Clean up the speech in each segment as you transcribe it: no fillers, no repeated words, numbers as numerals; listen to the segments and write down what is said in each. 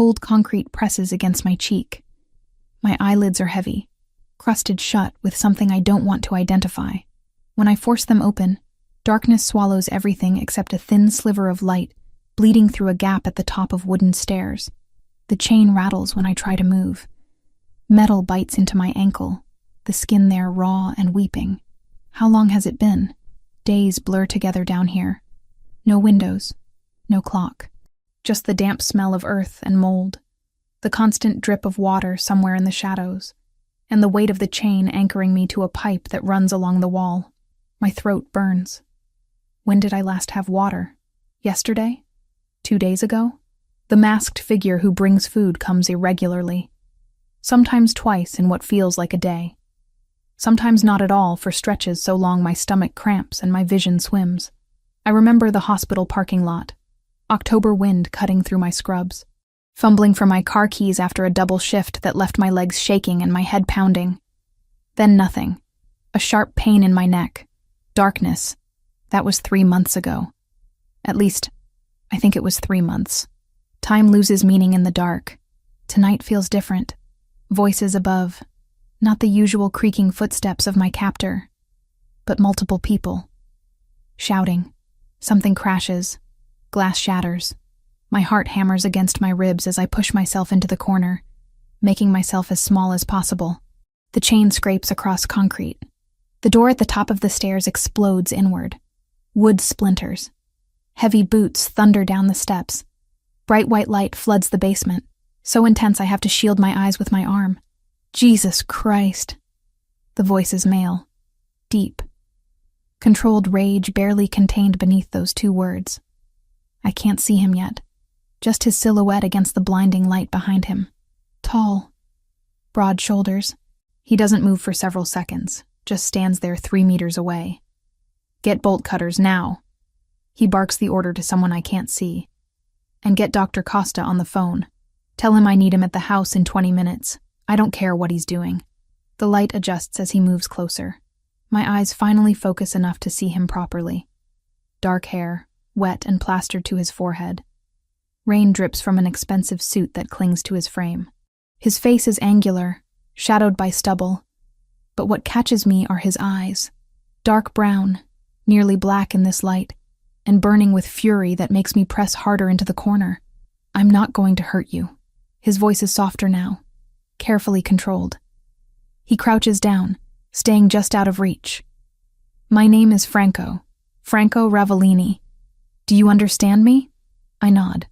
Cold concrete presses against my cheek. My eyelids are heavy, crusted shut with something I don't want to identify. When I force them open, darkness swallows everything except a thin sliver of light bleeding through a gap at the top of wooden stairs. The chain rattles when I try to move. Metal bites into my ankle, the skin there raw and weeping. How long has it been? Days blur together down here. No windows, no clock. Just the damp smell of earth and mold, the constant drip of water somewhere in the shadows, and the weight of the chain anchoring me to a pipe that runs along the wall. My throat burns. When did I last have water? Yesterday? 2 days ago? The masked figure who brings food comes irregularly. Sometimes twice in what feels like a day. Sometimes not at all for stretches so long my stomach cramps and my vision swims. I remember the hospital parking lot. October wind cutting through my scrubs. Fumbling for my car keys after a double shift that left my legs shaking and my head pounding. Then nothing. A sharp pain in my neck. Darkness. That was 3 months ago. At least, I think it was 3 months. Time loses meaning in the dark. Tonight feels different. Voices above. Not the usual creaking footsteps of my captor, but multiple people. Shouting. Something crashes. Glass shatters. My heart hammers against my ribs as I push myself into the corner, making myself as small as possible. The chain scrapes across concrete. The door at the top of the stairs explodes inward. Wood splinters. Heavy boots thunder down the steps. Bright white light floods the basement, so intense I have to shield my eyes with my arm. Jesus Christ. The voice is male. Deep. Controlled rage barely contained beneath those 2 words. I can't see him yet. Just his silhouette against the blinding light behind him. Tall. Broad shoulders. He doesn't move for several seconds, just stands there 3 meters away. Get bolt cutters now. He barks the order to someone I can't see. And get Dr. Costa on the phone. Tell him I need him at the house in 20 minutes. I don't care what he's doing. The light adjusts as he moves closer. My eyes finally focus enough to see him properly. Dark hair, wet and plastered to his forehead. Rain drips from an expensive suit that clings to his frame. His face is angular, shadowed by stubble. But what catches me are his eyes. Dark brown, nearly black in this light, and burning with fury that makes me press harder into the corner. I'm not going to hurt you. His voice is softer now, carefully controlled. He crouches down, staying just out of reach. My name is Franco Ravellini. Do you understand me? I nod.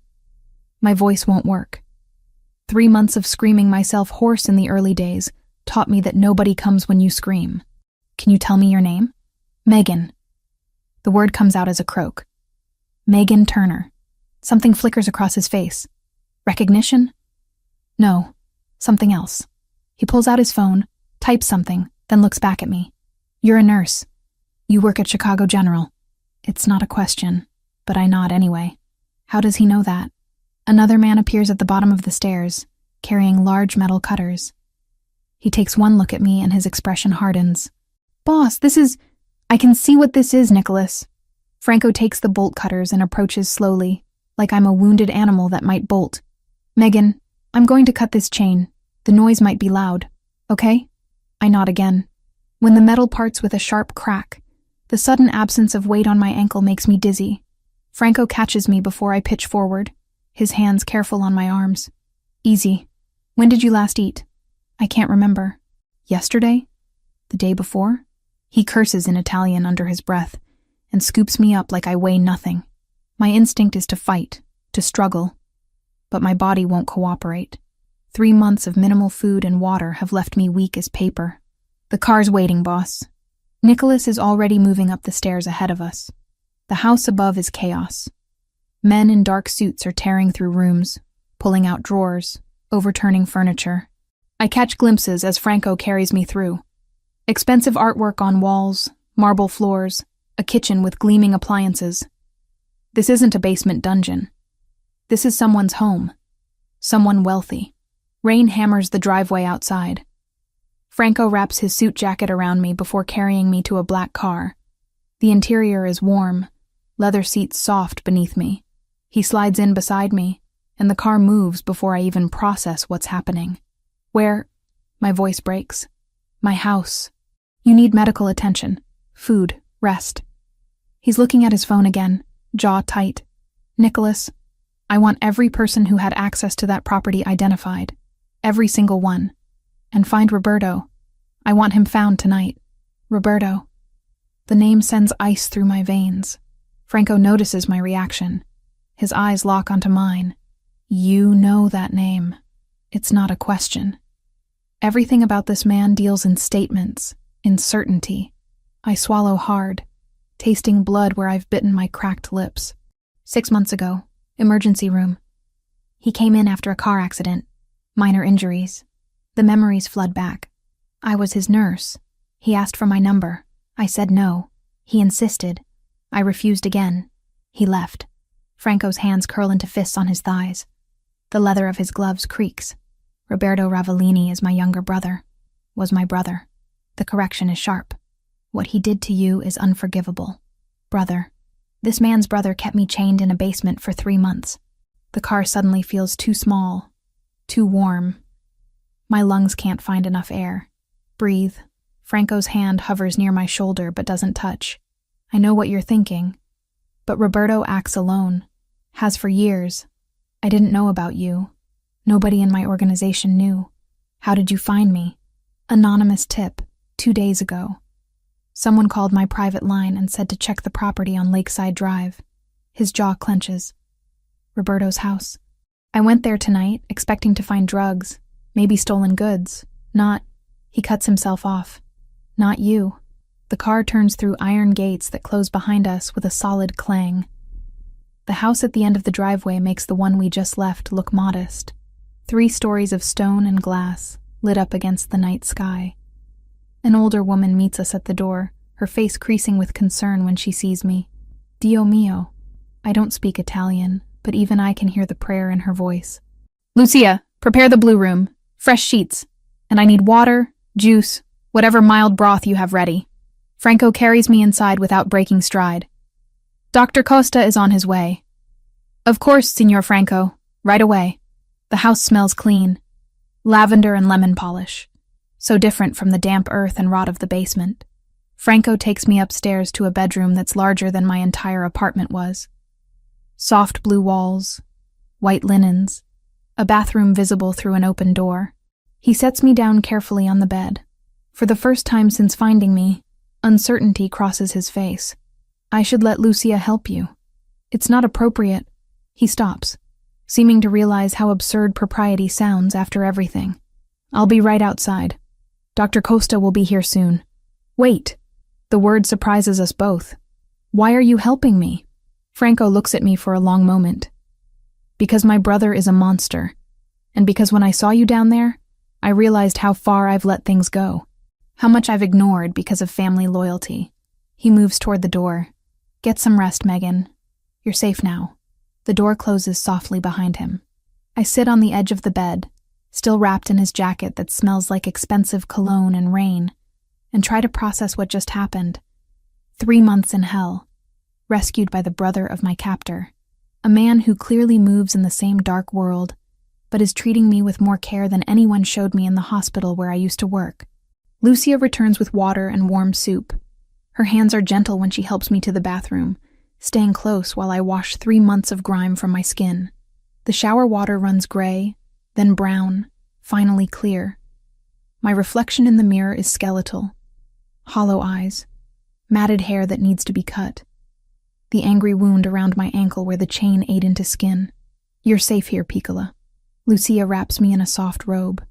My voice won't work. 3 months of screaming myself hoarse in the early days taught me that nobody comes when you scream. Can you tell me your name? Megan. The word comes out as a croak. Megan Turner. Something flickers across his face. Recognition? No, something else. He pulls out his phone, types something, then looks back at me. You're a nurse. You work at Chicago General. It's not a question, but I nod anyway. How does he know that? Another man appears at the bottom of the stairs, carrying large metal cutters. He takes one look at me and his expression hardens. Boss, I can see what this is, Nicholas. Franco takes the bolt cutters and approaches slowly, like I'm a wounded animal that might bolt. Megan, I'm going to cut this chain. The noise might be loud, okay? I nod again. When the metal parts with a sharp crack, the sudden absence of weight on my ankle makes me dizzy. Franco catches me before I pitch forward, his hands careful on my arms. Easy. When did you last eat? I can't remember. Yesterday? The day before? He curses in Italian under his breath and scoops me up like I weigh nothing. My instinct is to fight, to struggle, but my body won't cooperate. 3 months of minimal food and water have left me weak as paper. The car's waiting, boss. Nicholas is already moving up the stairs ahead of us. The house above is chaos. Men in dark suits are tearing through rooms, pulling out drawers, overturning furniture. I catch glimpses as Franco carries me through. Expensive artwork on walls, marble floors, a kitchen with gleaming appliances. This isn't a basement dungeon. This is someone's home. Someone wealthy. Rain hammers the driveway outside. Franco wraps his suit jacket around me before carrying me to a black car. The interior is warm, leather seats soft beneath me. He slides in beside me, and the car moves before I even process what's happening. Where? My voice breaks. My house. You need medical attention. Food. Rest. He's looking at his phone again, jaw tight. Nicholas, I want every person who had access to that property identified. Every single one. And find Roberto. I want him found tonight. Roberto. The name sends ice through my veins. Franco notices my reaction. His eyes lock onto mine. You know that name. It's not a question. Everything about this man deals in statements, in certainty. I swallow hard, tasting blood where I've bitten my cracked lips. 6 months ago, emergency room. He came in after a car accident. Minor injuries. The memories flood back. I was his nurse. He asked for my number. I said no. He insisted. I refused again. He left. Franco's hands curl into fists on his thighs. The leather of his gloves creaks. Roberto Ravellini is my younger brother. Was my brother. The correction is sharp. What he did to you is unforgivable. Brother. This man's brother kept me chained in a basement for 3 months. The car suddenly feels too small, too warm. My lungs can't find enough air. Breathe. Franco's hand hovers near my shoulder but doesn't touch. I know what you're thinking. But Roberto acts alone. Has for years. I didn't know about you. Nobody in my organization knew. How did you find me? Anonymous tip, 2 days ago. Someone called my private line and said to check the property on Lakeside Drive. His jaw clenches. Roberto's house. I went there tonight, expecting to find drugs, maybe stolen goods. Not. He cuts himself off. Not you. The car turns through iron gates that close behind us with a solid clang. The house at the end of the driveway makes the one we just left look modest. 3 stories of stone and glass, lit up against the night sky. An older woman meets us at the door, her face creasing with concern when she sees me. Dio mio. I don't speak Italian, but even I can hear the prayer in her voice. Lucia, prepare the blue room. Fresh sheets. And I need water, juice, whatever mild broth you have ready. Franco carries me inside without breaking stride. Dr. Costa is on his way. Of course, Signor Franco. Right away. The house smells clean. Lavender and lemon polish. So different from the damp earth and rot of the basement. Franco takes me upstairs to a bedroom that's larger than my entire apartment was. Soft blue walls, white linens, a bathroom visible through an open door. He sets me down carefully on the bed. For the first time since finding me, uncertainty crosses his face. I should let Lucia help you. It's not appropriate. He stops, seeming to realize how absurd propriety sounds after everything. I'll be right outside. Dr. Costa will be here soon. Wait. The word surprises us both. Why are you helping me? Franco looks at me for a long moment. Because my brother is a monster. And because when I saw you down there, I realized how far I've let things go. How much I've ignored because of family loyalty. He moves toward the door. Get some rest, Megan. You're safe now. The door closes softly behind him. I sit on the edge of the bed, still wrapped in his jacket that smells like expensive cologne and rain, and try to process what just happened. 3 months in hell, rescued by the brother of my captor, a man who clearly moves in the same dark world, but is treating me with more care than anyone showed me in the hospital where I used to work. Lucia returns with water and warm soup. Her hands are gentle when she helps me to the bathroom, staying close while I wash 3 months of grime from my skin. The shower water runs gray, then brown, finally clear. My reflection in the mirror is skeletal. Hollow eyes, matted hair that needs to be cut. The angry wound around my ankle where the chain ate into skin. You're safe here, Piccola. Lucia wraps me in a soft robe.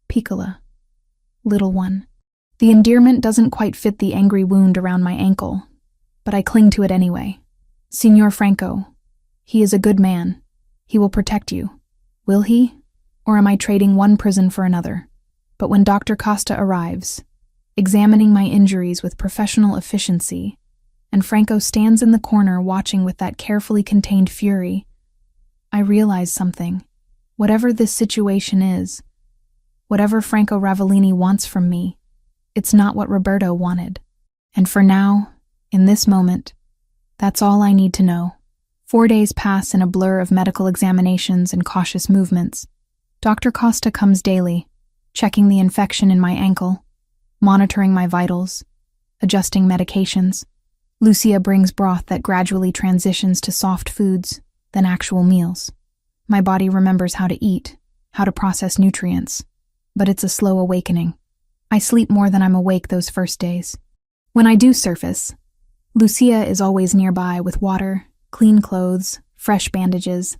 Piccola. Little one. The endearment doesn't quite fit the angry wound around my ankle, but I cling to it anyway. Signor Franco. He is a good man. He will protect you. Will he? Or am I trading one prison for another? But when Dr. Costa arrives, examining my injuries with professional efficiency, and Franco stands in the corner watching with that carefully contained fury, I realize something. Whatever this situation is, whatever Franco Ravellini wants from me, it's not what Roberto wanted. And for now, in this moment, that's all I need to know. 4 days pass in a blur of medical examinations and cautious movements. Dr. Costa comes daily, checking the infection in my ankle, monitoring my vitals, adjusting medications. Lucia brings broth that gradually transitions to soft foods, then actual meals. My body remembers how to eat, how to process nutrients, but it's a slow awakening. I sleep more than I'm awake those first days. When I do surface, Lucia is always nearby with water, clean clothes, fresh bandages.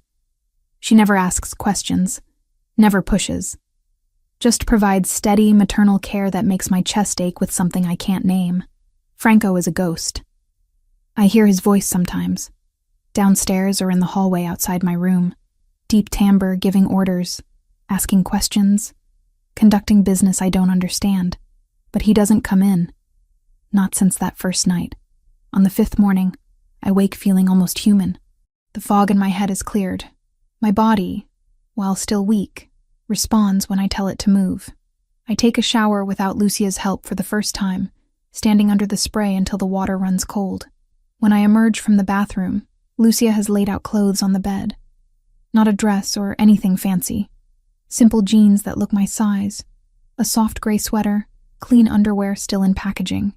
She never asks questions, never pushes. Just provides steady maternal care that makes my chest ache with something I can't name. Franco is a ghost. I hear his voice sometimes, downstairs or in the hallway outside my room, deep timbre giving orders, asking questions, conducting business I don't understand. But he doesn't come in. Not since that first night. On the 5th morning, I wake feeling almost human. The fog in my head is cleared. My body, while still weak, responds when I tell it to move. I take a shower without Lucia's help for the first time, standing under the spray until the water runs cold. When I emerge from the bathroom, Lucia has laid out clothes on the bed. Not a dress or anything fancy. Simple jeans that look my size, a soft gray sweater, clean underwear still in packaging.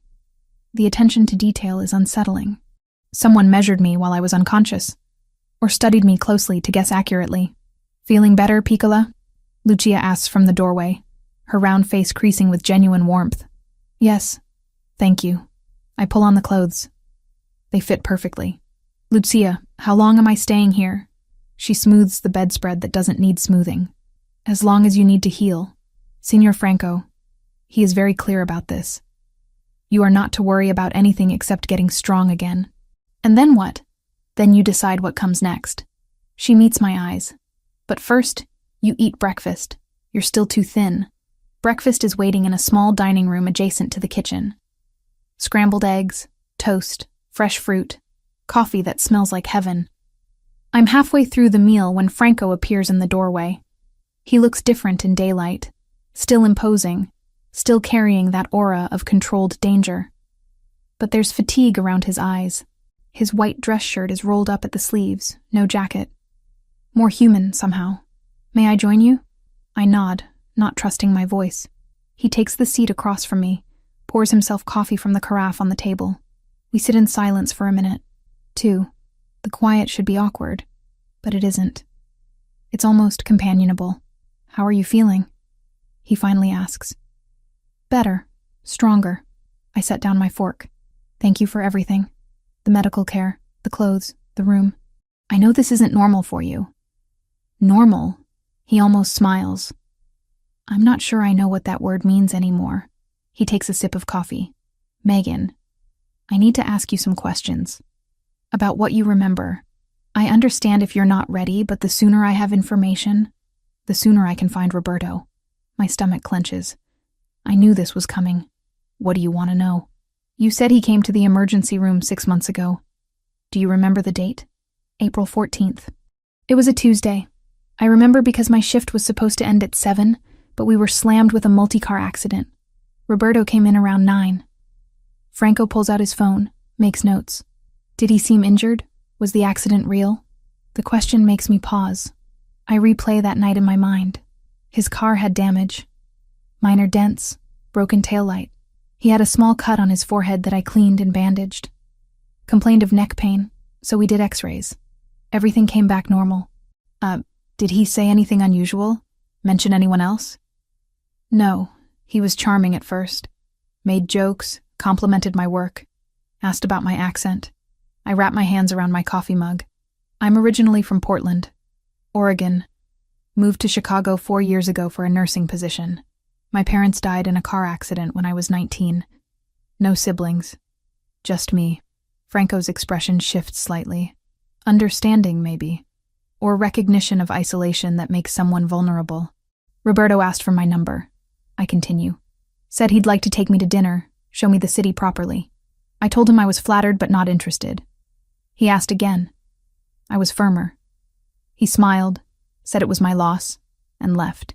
The attention to detail is unsettling. Someone measured me while I was unconscious, or studied me closely to guess accurately. "Feeling better, Piccola?" Lucia asks from the doorway, her round face creasing with genuine warmth. "Yes, thank you." I pull on the clothes. They fit perfectly. "Lucia, how long am I staying here?" She smooths the bedspread that doesn't need smoothing. "As long as you need to heal. Signor Franco, he is very clear about this. You are not to worry about anything except getting strong again. And then what? Then you decide what comes next." She meets my eyes. "But first, you eat breakfast. You're still too thin." Breakfast is waiting in a small dining room adjacent to the kitchen. Scrambled eggs, toast, fresh fruit, coffee that smells like heaven. I'm halfway through the meal when Franco appears in the doorway. He looks different in daylight, still imposing, still carrying that aura of controlled danger. But there's fatigue around his eyes. His white dress shirt is rolled up at the sleeves, no jacket. More human, somehow. "May I join you?" I nod, not trusting my voice. He takes the seat across from me, pours himself coffee from the carafe on the table. We sit in silence for a minute. 2. The quiet should be awkward, but it isn't. It's almost companionable. "How are you feeling?" He finally asks. "Better. Stronger." I set down my fork. "Thank you for everything. The medical care, the clothes, the room. I know this isn't normal for you." "Normal?" He almost smiles. I'm not sure I know what that word means anymore. He takes a sip of coffee. "Megan, I need to ask you some questions. About what you remember. I understand if you're not ready, but the sooner I have information, the sooner I can find Roberto." My stomach clenches. I knew this was coming. "What do you want to know?" "You said he came to the emergency room 6 months ago. Do you remember the date?" "April 14th. It was a Tuesday. I remember because my shift was supposed to end at 7, but we were slammed with a multi-car accident. Roberto came in around 9. Franco pulls out his phone, makes notes. "Did he seem injured? Was the accident real?" The question makes me pause. I replay that night in my mind. His car had damage. Minor dents, broken taillight. He had a small cut on his forehead that I cleaned and bandaged. Complained of neck pain, so we did x-rays. Everything came back normal. Did he say anything unusual? Mention anyone else?" "No, he was charming at first. Made jokes, complimented my work, asked about my accent." I wrap my hands around my coffee mug. "I'm originally from Portland, Oregon. Moved to Chicago 4 years ago for a nursing position. My parents died in a car accident when I was 19. No siblings. Just me." Franco's expression shifts slightly. "Understanding, maybe. Or recognition of isolation that makes someone vulnerable." "Roberto asked for my number." I continue. "Said he'd like to take me to dinner, show me the city properly. I told him I was flattered but not interested. He asked again. I was firmer. He smiled, said it was my loss, and left.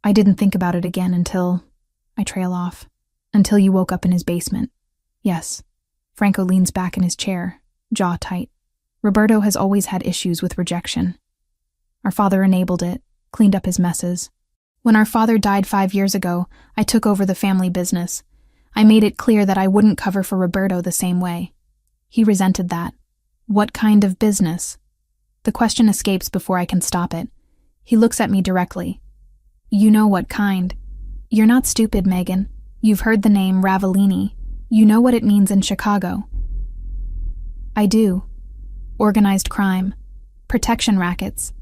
I didn't think about it again until... I trail off. Until you woke up in his basement." "Yes." Franco leans back in his chair, jaw tight. Roberto has always had issues with rejection. Our father enabled it, cleaned up his messes. When our father died 5 years ago, I took over the family business. I made it clear that I wouldn't cover for Roberto the same way. He resented that. What kind of business? The question escapes before I can stop it. He looks at me directly. You know what kind. You're not stupid, Megan. You've heard the name Ravellini. You know what it means in Chicago. I do. Organized crime. Protection rackets.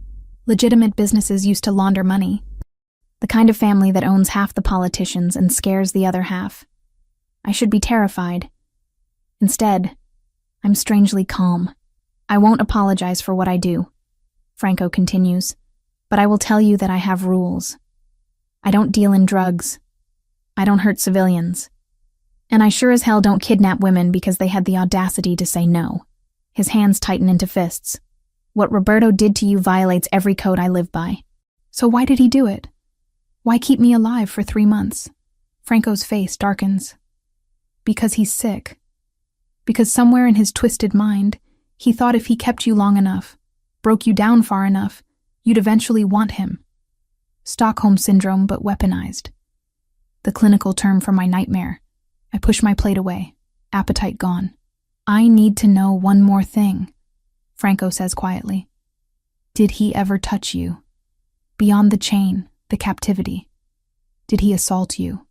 Legitimate businesses used to launder money. The kind of family that owns half the politicians and scares the other half. I should be terrified. Instead, I'm strangely calm. I won't apologize for what I do, Franco continues, but I will tell you that I have rules. I don't deal in drugs. I don't hurt civilians. And I sure as hell don't kidnap women because they had the audacity to say no. His hands tighten into fists. What Roberto did to you violates every code I live by. So why did he do it? Why keep me alive for 3 months? Franco's face darkens. Because he's sick. Because somewhere in his twisted mind, he thought if he kept you long enough, broke you down far enough, you'd eventually want him. Stockholm Syndrome, but weaponized. The clinical term for my nightmare. I push my plate away, appetite gone. I need to know one more thing, Franco says quietly. Did he ever touch you? Beyond the chain, the captivity. Did he assault you?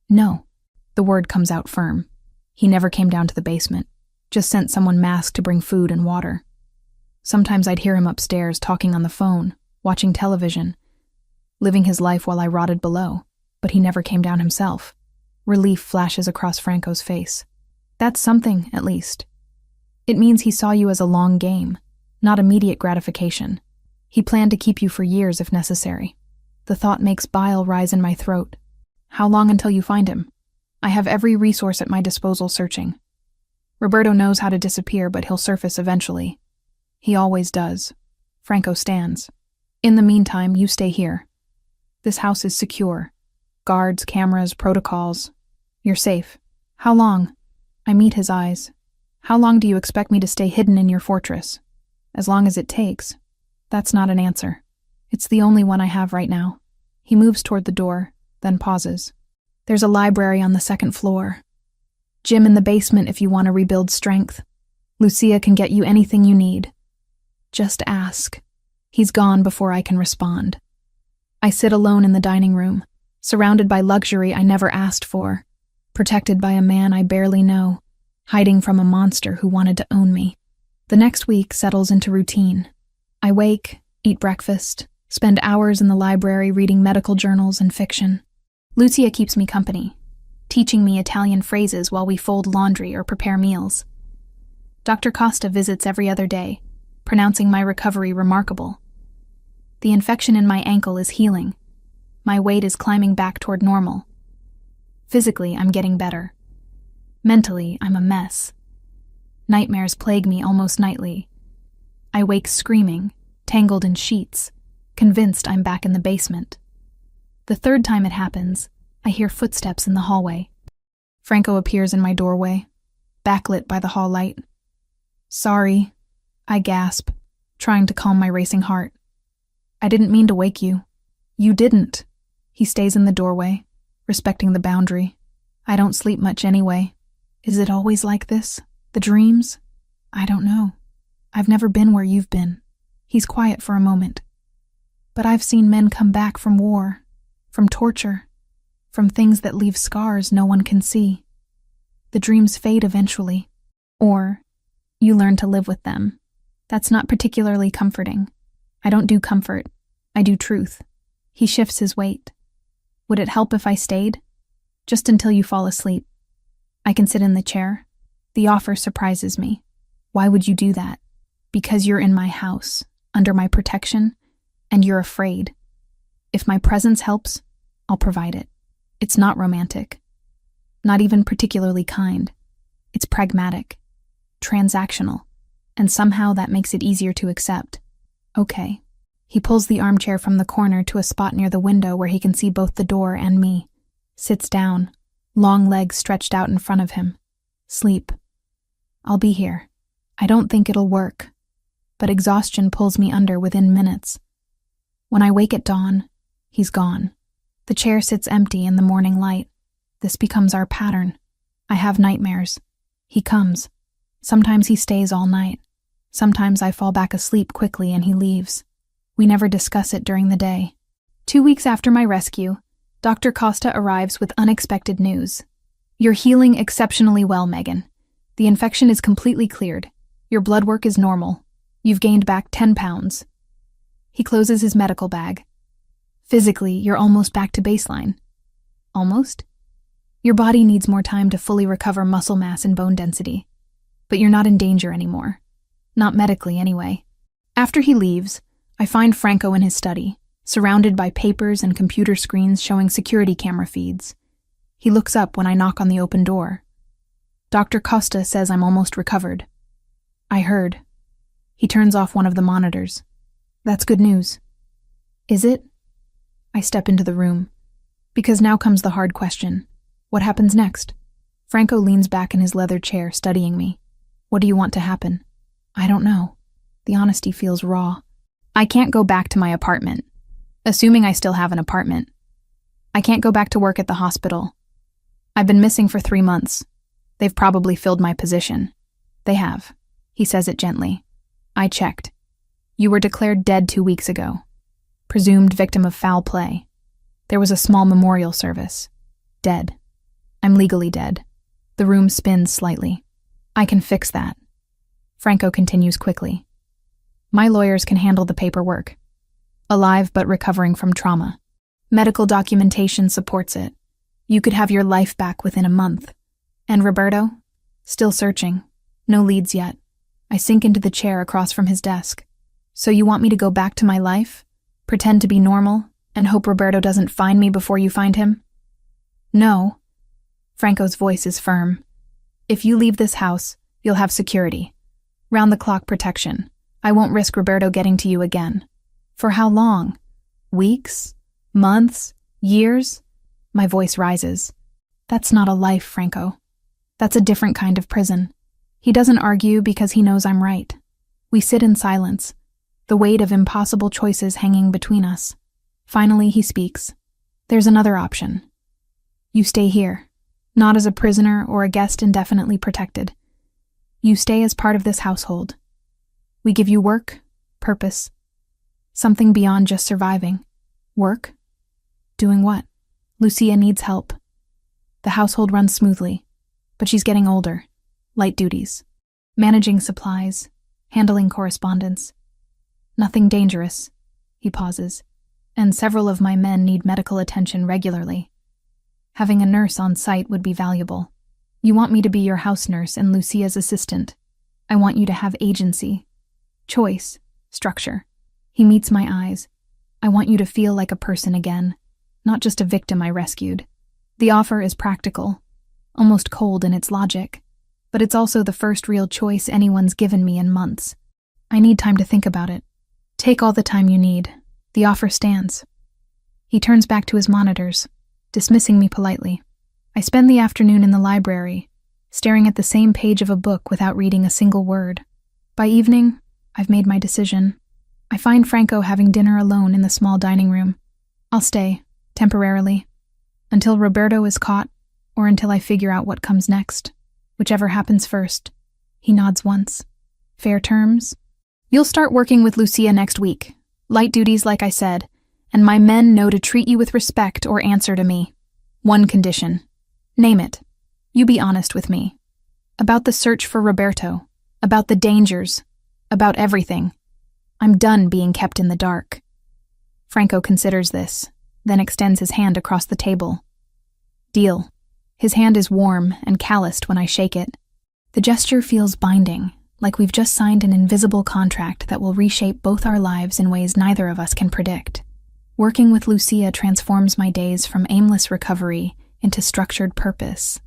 No. The word comes out firm. He never came down to the basement, just sent someone masked to bring food and water. Sometimes I'd hear him upstairs talking on the phone, watching television, living his life while I rotted below, but he never came down himself. Relief flashes across Franco's face. That's something, at least. It means he saw you as a long game, not immediate gratification. He planned to keep you for years if necessary. The thought makes bile rise in my throat. How long until you find him? I have every resource at my disposal searching. Roberto knows how to disappear, but he'll surface eventually. He always does. Franco stands. In the meantime, you stay here. This house is secure. Guards, cameras, protocols. You're safe. How long? I meet his eyes. How long do you expect me to stay hidden in your fortress? As long as it takes. That's not an answer. It's the only one I have right now. He moves toward the door, then pauses. There's a library on the 2nd floor. Gym in the basement if you want to rebuild strength. Lucia can get you anything you need. Just ask. He's gone before I can respond. I sit alone in the dining room, surrounded by luxury I never asked for, protected by a man I barely know, hiding from a monster who wanted to own me. The next week settles into routine. I wake, eat breakfast, spend hours in the library reading medical journals and fiction. Lucia keeps me company, teaching me Italian phrases while we fold laundry or prepare meals. Dr. Costa visits every other day, pronouncing my recovery remarkable. The infection in my ankle is healing. My weight is climbing back toward normal. Physically, I'm getting better. Mentally, I'm a mess. Nightmares plague me almost nightly. I wake screaming, tangled in sheets, convinced I'm back in the basement. The 3rd time it happens, I hear footsteps in the hallway. Franco appears in my doorway, backlit by the hall light. Sorry, I gasp, trying to calm my racing heart. I didn't mean to wake you. You didn't. He stays in the doorway, respecting the boundary. I don't sleep much anyway. Is it always like this? The dreams? I don't know. I've never been where you've been. He's quiet for a moment. But I've seen men come back from war, from torture, from things that leave scars no one can see. The dreams fade eventually. Or, you learn to live with them. That's not particularly comforting. I don't do comfort. I do truth. He shifts his weight. Would it help if I stayed? Just until you fall asleep. I can sit in the chair. The offer surprises me. Why would you do that? Because you're in my house, under my protection, and you're afraid. If my presence helps, I'll provide it. It's not romantic. Not even particularly kind. It's pragmatic, transactional, and somehow that makes it easier to accept. Okay. He pulls the armchair from the corner to a spot near the window where he can see both the door and me. Sits down, long legs stretched out in front of him. Sleep. I'll be here. I don't think it'll work. but exhaustion pulls me under within minutes. When I wake at dawn, he's gone. The chair sits empty in the morning light. This becomes our pattern. I have nightmares. He comes. Sometimes he stays all night. Sometimes I fall back asleep quickly and he leaves. We never discuss it during the day. 2 weeks after my rescue, Dr. Costa arrives with unexpected news. You're healing exceptionally well, Megan. The infection is completely cleared. Your blood work is normal. You've gained back 10 pounds. He closes his medical bag. Physically, you're almost back to baseline. Almost? Your body needs more time to fully recover muscle mass and bone density. But you're not in danger anymore. Not medically, anyway. After he leaves, I find Franco in his study, surrounded by papers and computer screens showing security camera feeds. He looks up when I knock on the open door. Dr. Costa says I'm almost recovered. I heard. He turns off one of the monitors. That's good news. Is it? I step into the room. Because now comes the hard question. What happens next? Franco leans back in his leather chair, studying me. What do you want to happen? I don't know. The honesty feels raw. I can't go back to my apartment. Assuming I still have an apartment. I can't go back to work at the hospital. I've been missing for 3 months. They've probably filled my position. They have. He says it gently. I checked. You were declared dead 2 weeks ago. Presumed victim of foul play. There was a small memorial service. Dead. I'm legally dead. The room spins slightly. I can fix that. Franco continues quickly. My lawyers can handle the paperwork. Alive but recovering from trauma. Medical documentation supports it. You could have your life back within a month. And Roberto? Still searching. No leads yet. I sink into the chair across from his desk. So you want me to go back to my life? Pretend to be normal? And hope Roberto doesn't find me before you find him? No. Franco's voice is firm. If you leave this house, you'll have security. Round-the-clock protection. I won't risk Roberto getting to you again. For how long? Weeks? Months? Years? My voice rises. That's not a life, Franco. That's a different kind of prison. He doesn't argue because he knows I'm right. We sit in silence, the weight of impossible choices hanging between us. Finally, he speaks. There's another option. You stay here, not as a prisoner or a guest indefinitely protected. You stay as part of this household. We give you work, purpose, something beyond just surviving. Work? Doing what? Lucia needs help. The household runs smoothly, but she's getting older. Light duties. Managing supplies. Handling correspondence. Nothing dangerous. He pauses. And several of my men need medical attention regularly. Having a nurse on site would be valuable. You want me to be your house nurse and Lucia's assistant. I want you to have agency. Choice. Structure. He meets my eyes. I want you to feel like a person again, not just a victim I rescued. The offer is practical, almost cold in its logic, but it's also the first real choice anyone's given me in months. I need time to think about it. Take all the time you need. The offer stands. He turns back to his monitors, dismissing me politely. I spend the afternoon in the library, staring at the same page of a book without reading a single word. By evening, I've made my decision. I find Franco having dinner alone in the small dining room. I'll stay, temporarily, until Roberto is caught or until I figure out what comes next. Whichever happens first. He nods once. Fair terms? You'll start working with Lucia next week. Light duties, like I said, and my men know to treat you with respect or answer to me. One condition. Name it. You be honest with me. About the search for Roberto. About the dangers. About everything. I'm done being kept in the dark. Franco considers this, then extends his hand across the table. Deal. His hand is warm and calloused when I shake it. The gesture feels binding, like we've just signed an invisible contract that will reshape both our lives in ways neither of us can predict. Working with Lucia transforms my days from aimless recovery into structured purpose.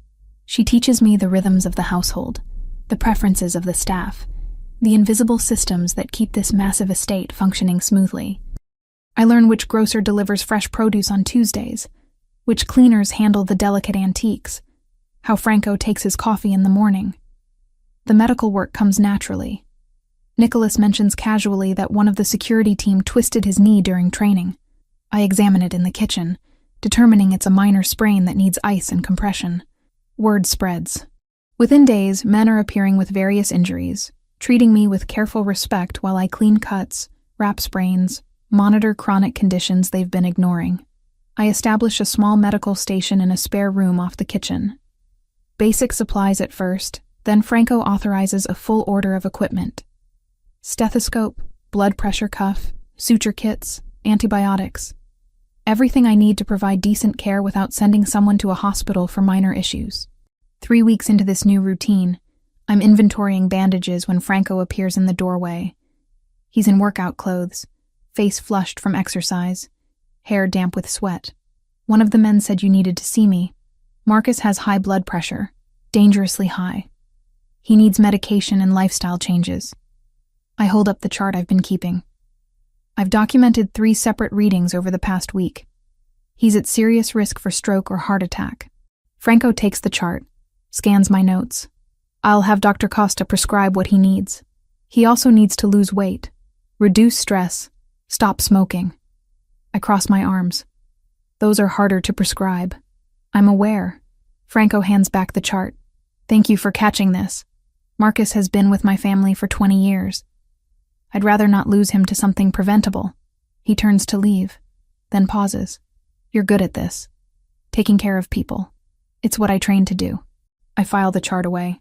She teaches me the rhythms of the household, the preferences of the staff, the invisible systems that keep this massive estate functioning smoothly. I learn which grocer delivers fresh produce on Tuesdays, which cleaners handle the delicate antiques, how Franco takes his coffee in the morning. The medical work comes naturally. Nicholas mentions casually that one of the security team twisted his knee during training. I examine it in the kitchen, determining it's a minor sprain that needs ice and compression. Word spreads. Within days, men are appearing with various injuries, treating me with careful respect while I clean cuts, wrap sprains, monitor chronic conditions they've been ignoring. I establish a small medical station in a spare room off the kitchen. Basic supplies at first, then Franco authorizes a full order of equipment. Stethoscope, blood pressure cuff, suture kits, antibiotics. Everything I need to provide decent care without sending someone to a hospital for minor issues. 3 weeks into this new routine, I'm inventorying bandages when Franco appears in the doorway. He's in workout clothes, face flushed from exercise, hair damp with sweat. One of the men said you needed to see me. Marcus has high blood pressure, dangerously high. He needs medication and lifestyle changes. I hold up the chart I've been keeping. I've documented 3 separate readings over the past week. He's at serious risk for stroke or heart attack. Franco takes the chart, scans my notes. I'll have Dr. Costa prescribe what he needs. He also needs to lose weight, reduce stress, stop smoking. I cross my arms. Those are harder to prescribe. I'm aware. Franco hands back the chart. Thank you for catching this. Marcus has been with my family for 20 years. I'd rather not lose him to something preventable. He turns to leave, then pauses. You're good at this. Taking care of people. It's what I trained to do. I file the chart away.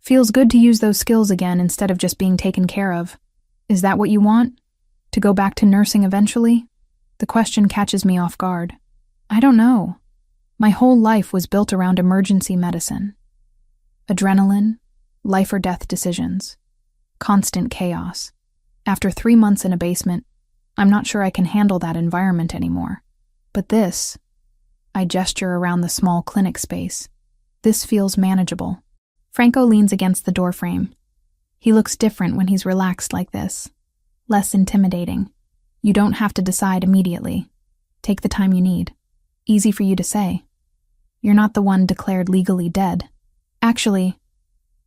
Feels good to use those skills again instead of just being taken care of. Is that what you want? To go back to nursing eventually? The question catches me off guard. I don't know. My whole life was built around emergency medicine. Adrenaline, life or death decisions, constant chaos. After 3 months in a basement, I'm not sure I can handle that environment anymore. But this, I gesture around the small clinic space. This feels manageable. Franco leans against the doorframe. He looks different when he's relaxed like this. Less intimidating. You don't have to decide immediately. Take the time you need. Easy for you to say. You're not the one declared legally dead. Actually,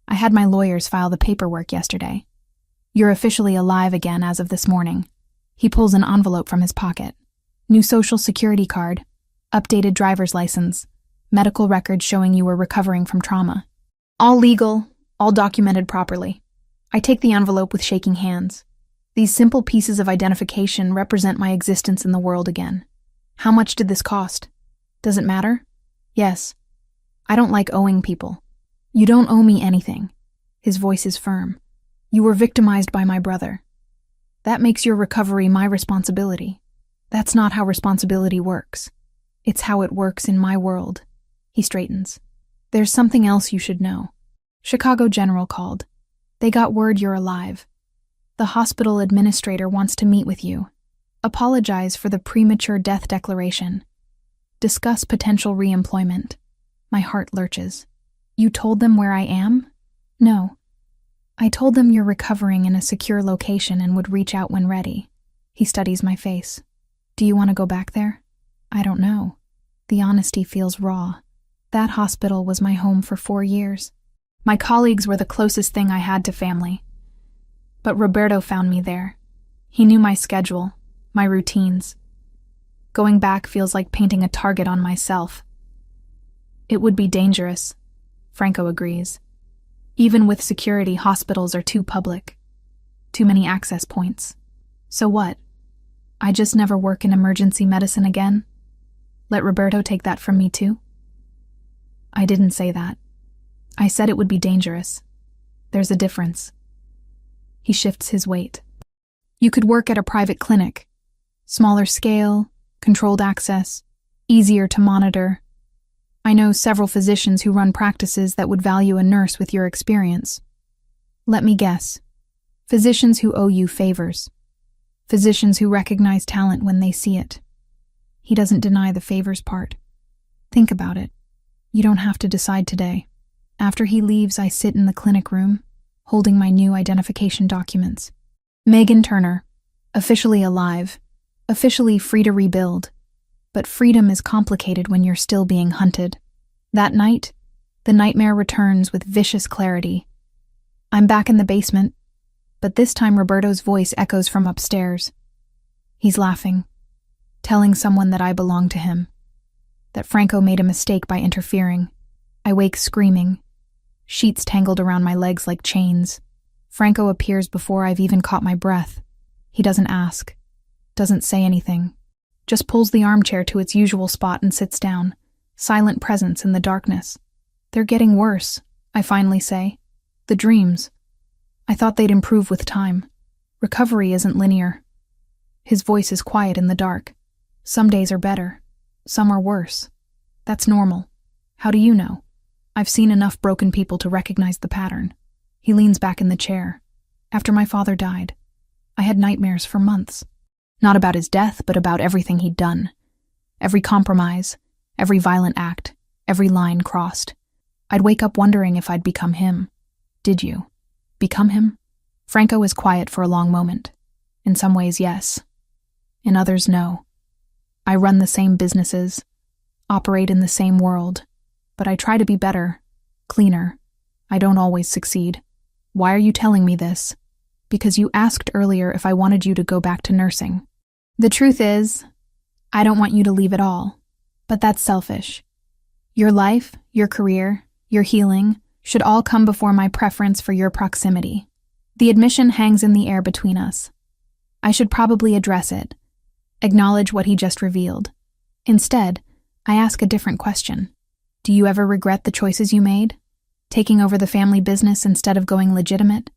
I had my lawyers file the paperwork yesterday. You're officially alive again as of this morning. He pulls an envelope from his pocket. New social security card, updated driver's license, medical records showing you were recovering from trauma. All legal, all documented properly. I take the envelope with shaking hands. These simple pieces of identification represent my existence in the world again. How much did this cost? Does it matter? Yes. I don't like owing people. You don't owe me anything. His voice is firm. You were victimized by my brother. That makes your recovery my responsibility. That's not how responsibility works. It's how it works in my world. He straightens. There's something else you should know. Chicago General called. They got word you're alive. The hospital administrator wants to meet with you. Apologize for the premature death declaration. Discuss potential reemployment. My heart lurches. You told them where I am? No. I told them you're recovering in a secure location and would reach out when ready. He studies my face. Do you want to go back there? I don't know. The honesty feels raw. That hospital was my home for 4 years. My colleagues were the closest thing I had to family. But Roberto found me there. He knew my schedule, my routines. Going back feels like painting a target on myself. It would be dangerous, Franco agrees. Even with security, hospitals are too public. Too many access points. So what? I just never work in emergency medicine again? Let Roberto take that from me too? I didn't say that. I said it would be dangerous. There's a difference. He shifts his weight. You could work at a private clinic. Smaller scale, controlled access, easier to monitor. I know several physicians who run practices that would value a nurse with your experience. Let me guess. Physicians who owe you favors. Physicians who recognize talent when they see it. He doesn't deny the favors part. Think about it. You don't have to decide today. After he leaves, I sit in the clinic room, holding my new identification documents. Megan Turner, officially alive, officially free to rebuild. But freedom is complicated when you're still being hunted. That night, the nightmare returns with vicious clarity. I'm back in the basement, But this time Roberto's voice echoes from upstairs. He's laughing, telling someone that I belong to him, that Franco made a mistake by interfering. I wake screaming, sheets tangled around my legs like chains. Franco appears before I've even caught my breath. He doesn't ask, doesn't say anything, just pulls the armchair to its usual spot and sits down, silent presence in the darkness. They're getting worse, I finally say. The dreams. I thought they'd improve with time. Recovery isn't linear. His voice is quiet in the dark. Some days are better. Some are worse. That's normal. How do you know? I've seen enough broken people to recognize the pattern. He leans back in the chair. After my father died, I had nightmares for months. Not about his death, but about everything he'd done. Every compromise, every violent act, every line crossed. I'd wake up wondering if I'd become him. Did you? Become him? Franco is quiet for a long moment. In some ways, yes. In others, no. I run the same businesses, operate in the same world, but I try to be better, cleaner. I don't always succeed. Why are you telling me this? Because you asked earlier if I wanted you to go back to nursing. The truth is, I don't want you to leave at all, but that's selfish. Your life, your career, your healing should all come before my preference for your proximity. The admission hangs in the air between us. I should probably address it, acknowledge what he just revealed. Instead, I ask a different question. Do you ever regret the choices you made? Taking over the family business instead of going legitimate?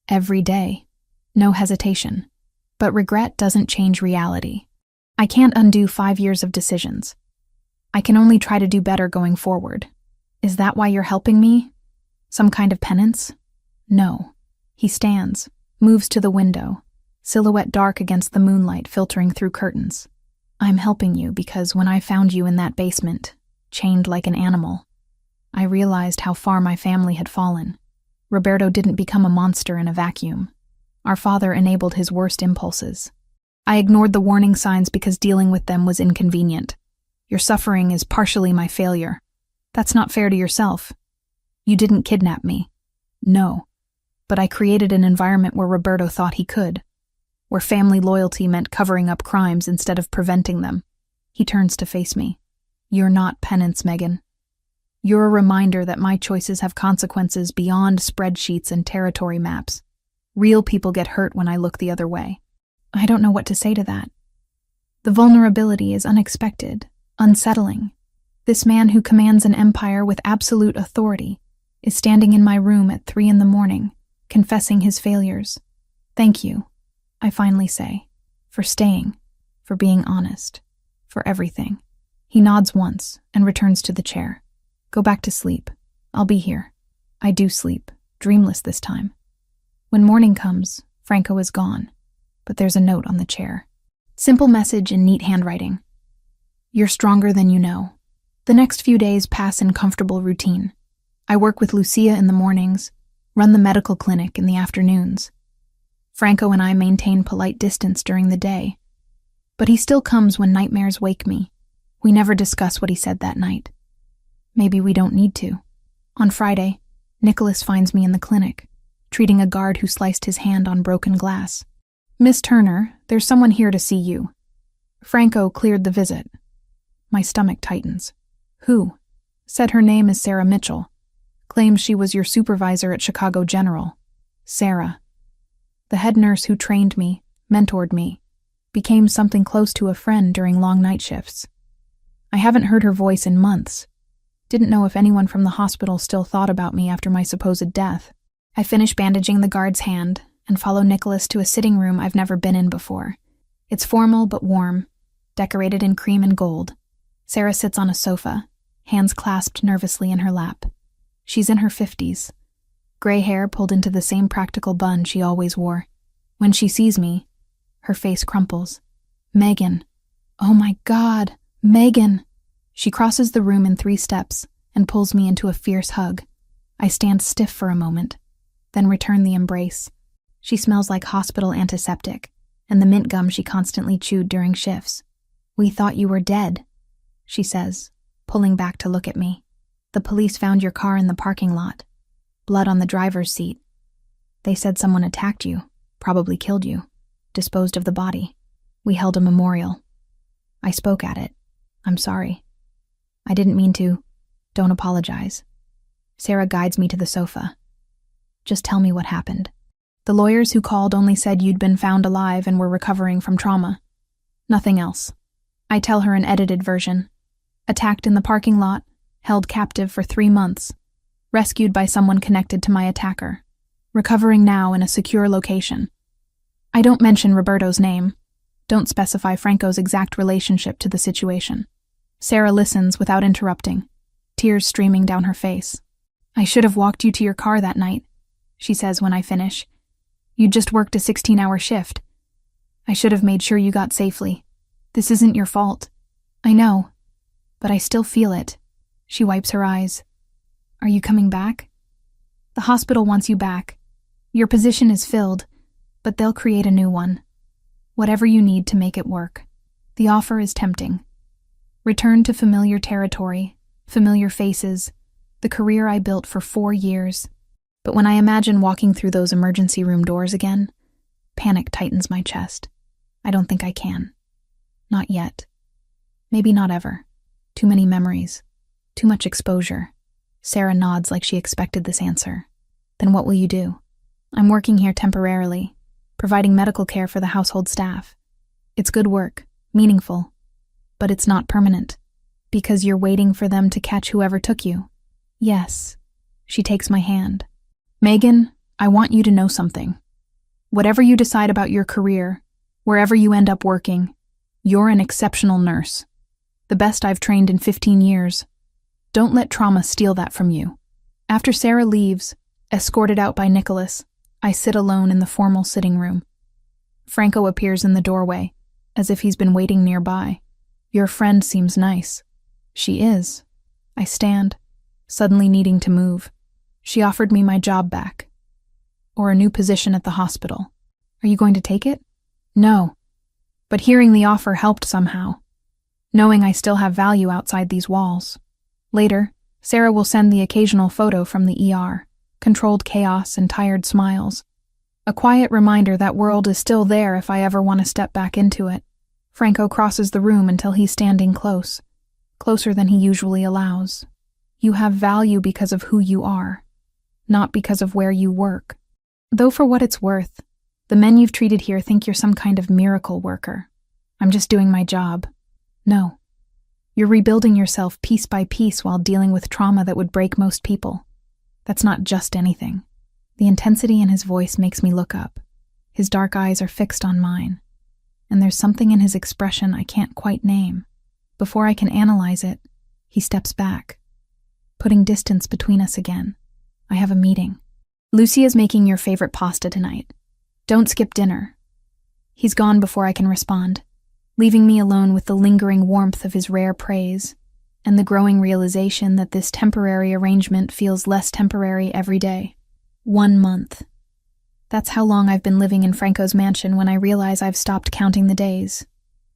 Every day. No hesitation. But regret doesn't change reality. I can't undo 5 years of decisions. I can only try to do better going forward. Is that why you're helping me? Some kind of penance? No. He stands, moves to the window, silhouette dark against the moonlight filtering through curtains. I'm helping you because when I found you in that basement, chained like an animal, I realized how far my family had fallen. Roberto didn't become a monster in a vacuum. Our father enabled his worst impulses. I ignored the warning signs because dealing with them was inconvenient. Your suffering is partially my failure. That's not fair to yourself. You didn't kidnap me. No. But I created an environment where Roberto thought he could, where family loyalty meant covering up crimes instead of preventing them. He turns to face me. You're not penance, Megan. You're a reminder that my choices have consequences beyond spreadsheets and territory maps. Real people get hurt when I look the other way. I don't know what to say to that. The vulnerability is unexpected, unsettling. This man who commands an empire with absolute authority is standing in my room at 3 a.m, confessing his failures. Thank you, I finally say, for staying, for being honest, for everything. He nods once and returns to the chair. Go back to sleep. I'll be here. I do sleep, dreamless this time. When morning comes, Franco is gone, but there's a note on the chair. Simple message in neat handwriting. You're stronger than you know. The next few days pass in comfortable routine. I work with Lucia in the mornings, run the medical clinic in the afternoons. Franco and I maintain polite distance during the day. But he still comes when nightmares wake me. We never discuss what he said that night. Maybe we don't need to. On Friday, Nicholas finds me in the clinic, treating a guard who sliced his hand on broken glass. Miss Turner, there's someone here to see you. Franco cleared the visit. My stomach tightens. Who? Said her name is Sarah Mitchell. Claims she was your supervisor at Chicago General. Sarah. The head nurse who trained me, mentored me, became something close to a friend during long night shifts. I haven't heard her voice in months. Didn't know if anyone from the hospital still thought about me after my supposed death. I finish bandaging the guard's hand and follow Nicholas to a sitting room I've never been in before. It's formal but warm, decorated in cream and gold. Sarah sits on a sofa, hands clasped nervously in her lap. She's in her 50s. Gray hair pulled into the same practical bun she always wore. When she sees me, her face crumples. Megan. Oh my God, Megan. She crosses the room in 3 steps and pulls me into a fierce hug. I stand stiff for a moment, then return the embrace. She smells like hospital antiseptic and the mint gum she constantly chewed during shifts. We thought you were dead, she says, pulling back to look at me. The police found your car in the parking lot. Blood on the driver's seat. They said someone attacked you. Probably killed you. Disposed of the body. We held a memorial. I spoke at it. I'm sorry. I didn't mean to. Don't apologize. Sarah guides me to the sofa. Just tell me what happened. The lawyers who called only said you'd been found alive and were recovering from trauma. Nothing else. I tell her an edited version. Attacked in the parking lot, held captive for 3 months, rescued by someone connected to my attacker, recovering now in a secure location. I don't mention Roberto's name, don't specify Franco's exact relationship to the situation. Sarah listens without interrupting, tears streaming down her face. I should have walked you to your car that night, she says when I finish. You'd just worked a 16-hour shift. I should have made sure you got safely. This isn't your fault. I know, but I still feel it. She wipes her eyes. Are you coming back? The hospital wants you back. Your position is filled, but they'll create a new one. Whatever you need to make it work. The offer is tempting. Return to familiar territory, familiar faces, the career I built for 4 years. But when I imagine walking through those emergency room doors again, panic tightens my chest. I don't think I can. Not yet. Maybe not ever. Too many memories. Too much exposure. Sarah nods like she expected this answer. Then what will you do? I'm working here temporarily, providing medical care for the household staff. It's good work, meaningful, but it's not permanent. Because you're waiting for them to catch whoever took you. Yes. She takes my hand. Megan, I want you to know something. Whatever you decide about your career, wherever you end up working, you're an exceptional nurse. The best I've trained in 15 years. Don't let trauma steal that from you. After Sarah leaves, escorted out by Nicholas, I sit alone in the formal sitting room. Franco appears in the doorway, as if he's been waiting nearby. Your friend seems nice. She is. I stand, suddenly needing to move. She offered me my job back. Or a new position at the hospital. Are you going to take it? No. But hearing the offer helped somehow. Knowing I still have value outside these walls. Later, Sarah will send the occasional photo from the ER. Controlled chaos and tired smiles. A quiet reminder that world is still there if I ever want to step back into it. Franco crosses the room until he's standing close. Closer than he usually allows. You have value because of who you are. Not because of where you work. Though for what it's worth, the men you've treated here think you're some kind of miracle worker. I'm just doing my job. No. You're rebuilding yourself piece by piece while dealing with trauma that would break most people. That's not just anything. The intensity in his voice makes me look up. His dark eyes are fixed on mine. And there's something in his expression I can't quite name. Before I can analyze it, he steps back, putting distance between us again. I have a meeting. Lucia's making your favorite pasta tonight. Don't skip dinner. He's gone before I can respond, leaving me alone with the lingering warmth of his rare praise and the growing realization that this temporary arrangement feels less temporary every day. 1 month. That's how long I've been living in Franco's mansion when I realize I've stopped counting the days.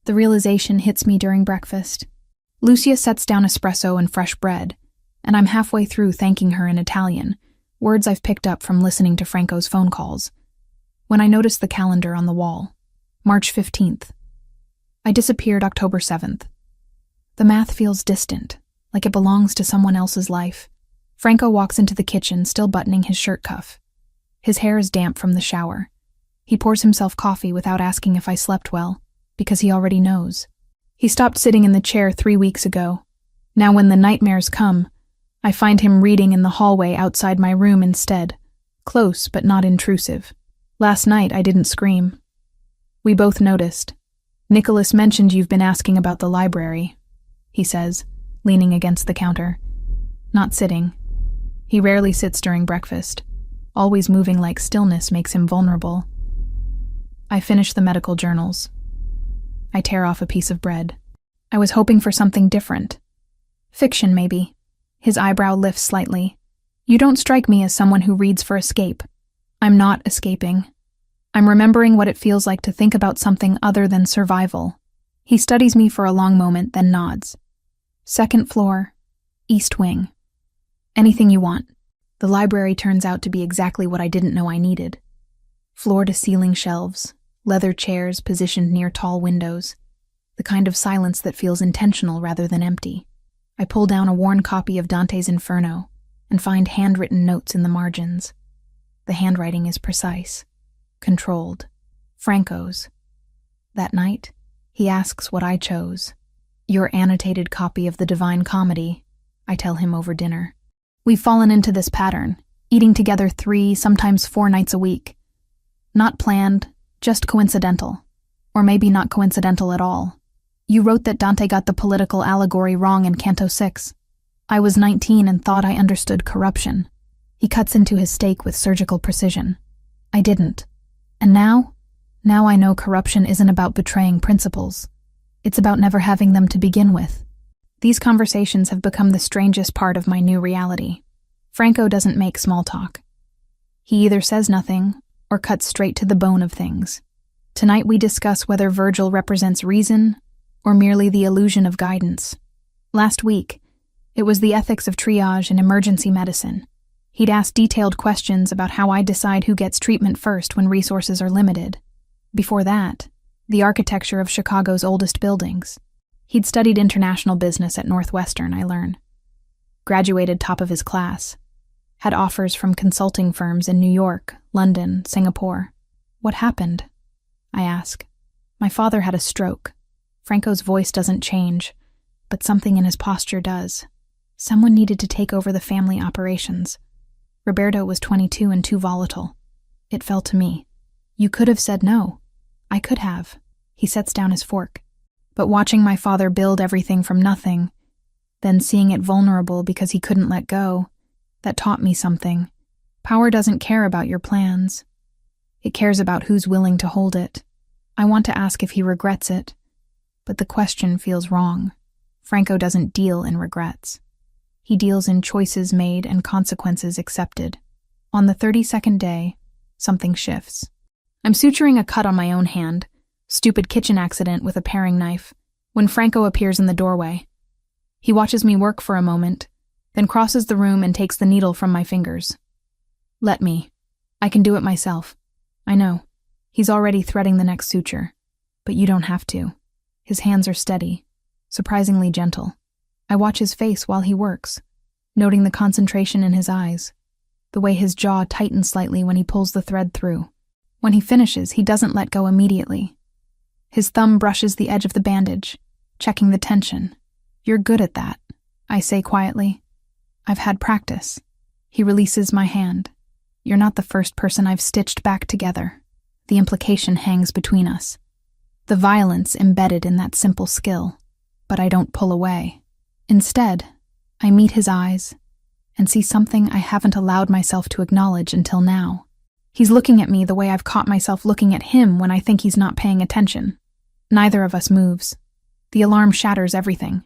The realization hits me during breakfast. Lucia sets down espresso and fresh bread, and I'm halfway through thanking her in Italian, words I've picked up from listening to Franco's phone calls, when I notice the calendar on the wall. March 15th. I disappeared October 7th. The math feels distant, like it belongs to someone else's life. Franco walks into the kitchen, still buttoning his shirt cuff. His hair is damp from the shower. He pours himself coffee without asking if I slept well, because he already knows. He stopped sitting in the chair 3 weeks ago. Now when the nightmares come, I find him reading in the hallway outside my room instead, close but not intrusive. Last night I didn't scream. We both noticed. Nicholas mentioned you've been asking about the library, he says, leaning against the counter. Not sitting. He rarely sits during breakfast. Always moving like stillness makes him vulnerable. I finish the medical journals. I tear off a piece of bread. I was hoping for something different. Fiction, maybe. His eyebrow lifts slightly. You don't strike me as someone who reads for escape. I'm not escaping. I'm remembering what it feels like to think about something other than survival. He studies me for a long moment, then nods. 2nd floor, East Wing. Anything you want. The library turns out to be exactly what I didn't know I needed. Floor-to-ceiling shelves, leather chairs positioned near tall windows, the kind of silence that feels intentional rather than empty. I pull down a worn copy of Dante's Inferno and find handwritten notes in the margins. The handwriting is precise, controlled, Franco's. That night, he asks what I chose. Your annotated copy of the Divine Comedy, I tell him over dinner. We've fallen into this pattern, eating together 3, sometimes 4 nights a week. Not planned, just coincidental. Or maybe not coincidental at all. You wrote that Dante got the political allegory wrong in Canto 6. I was 19 and thought I understood corruption. He cuts into his steak with surgical precision. I didn't. And now I know corruption isn't about betraying principles. It's about never having them to begin with. These conversations have become the strangest part of my new reality. Franco doesn't make small talk. He either says nothing or cuts straight to the bone of things. Tonight we discuss whether Virgil represents reason or merely the illusion of guidance. Last week, it was the ethics of triage in emergency medicine. He'd asked detailed questions about how I decide who gets treatment first when resources are limited. Before that, the architecture of Chicago's oldest buildings. He'd studied international business at Northwestern, I learn. Graduated top of his class. Had offers from consulting firms in New York, London, Singapore. What happened? I ask. My father had a stroke. Franco's voice doesn't change, but something in his posture does. Someone needed to take over the family operations. Roberto was 22 and too volatile. It fell to me. You could have said no. I could have. He sets down his fork. But watching my father build everything from nothing, then seeing it vulnerable because he couldn't let go, that taught me something. Power doesn't care about your plans. It cares about who's willing to hold it. I want to ask if he regrets it, but the question feels wrong. Franco doesn't deal in regrets. He deals in choices made and consequences accepted. On the 32nd day, something shifts. I'm suturing a cut on my own hand, stupid kitchen accident with a paring knife, when Franco appears in the doorway. He watches me work for a moment, then crosses the room and takes the needle from my fingers. Let me. I can do it myself. I know. He's already threading the next suture. But you don't have to. His hands are steady, surprisingly gentle. I watch his face while he works, noting the concentration in his eyes, the way his jaw tightens slightly when he pulls the thread through. When he finishes, he doesn't let go immediately. His thumb brushes the edge of the bandage, checking the tension. You're good at that, I say quietly. I've had practice. He releases my hand. You're not the first person I've stitched back together. The implication hangs between us. The violence embedded in that simple skill, but I don't pull away. Instead, I meet his eyes and see something I haven't allowed myself to acknowledge until now. He's looking at me the way I've caught myself looking at him when I think he's not paying attention. Neither of us moves. The alarm shatters everything.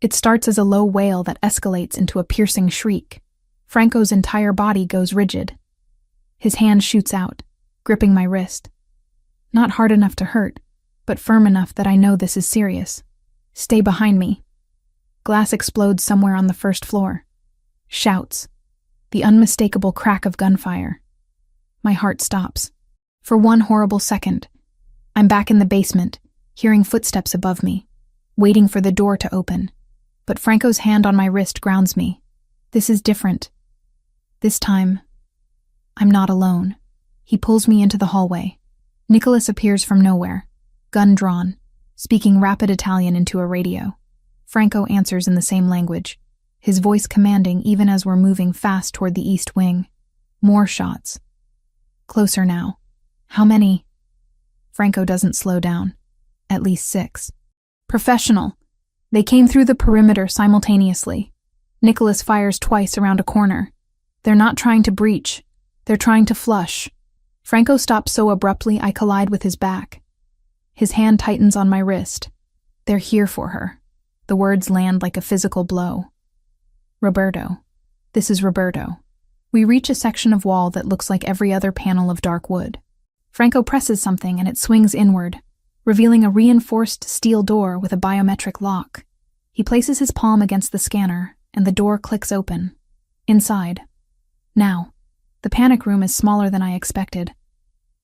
It starts as a low wail that escalates into a piercing shriek. Franco's entire body goes rigid. His hand shoots out, gripping my wrist. Not hard enough to hurt, but firm enough that I know this is serious. Stay behind me. Glass explodes somewhere on the first floor. Shouts. The unmistakable crack of gunfire. My heart stops. For one horrible second, I'm back in the basement, hearing footsteps above me, waiting for the door to open. But Franco's hand on my wrist grounds me. This is different. This time, I'm not alone. He pulls me into the hallway. Nicholas appears from nowhere, gun drawn, speaking rapid Italian into a radio. Franco answers in the same language, his voice commanding even as we're moving fast toward the east wing. More shots. Closer now. How many? Franco doesn't slow down. At least 6. Professional. They came through the perimeter simultaneously. Nicholas fires twice around a corner. They're not trying to breach. They're trying to flush. Franco stops so abruptly I collide with his back. His hand tightens on my wrist. They're here for her. The words land like a physical blow. Roberto. This is Roberto. We reach a section of wall that looks like every other panel of dark wood. Franco presses something and it swings inward, revealing a reinforced steel door with a biometric lock. He places his palm against the scanner, and the door clicks open. Inside. Now. The panic room is smaller than I expected.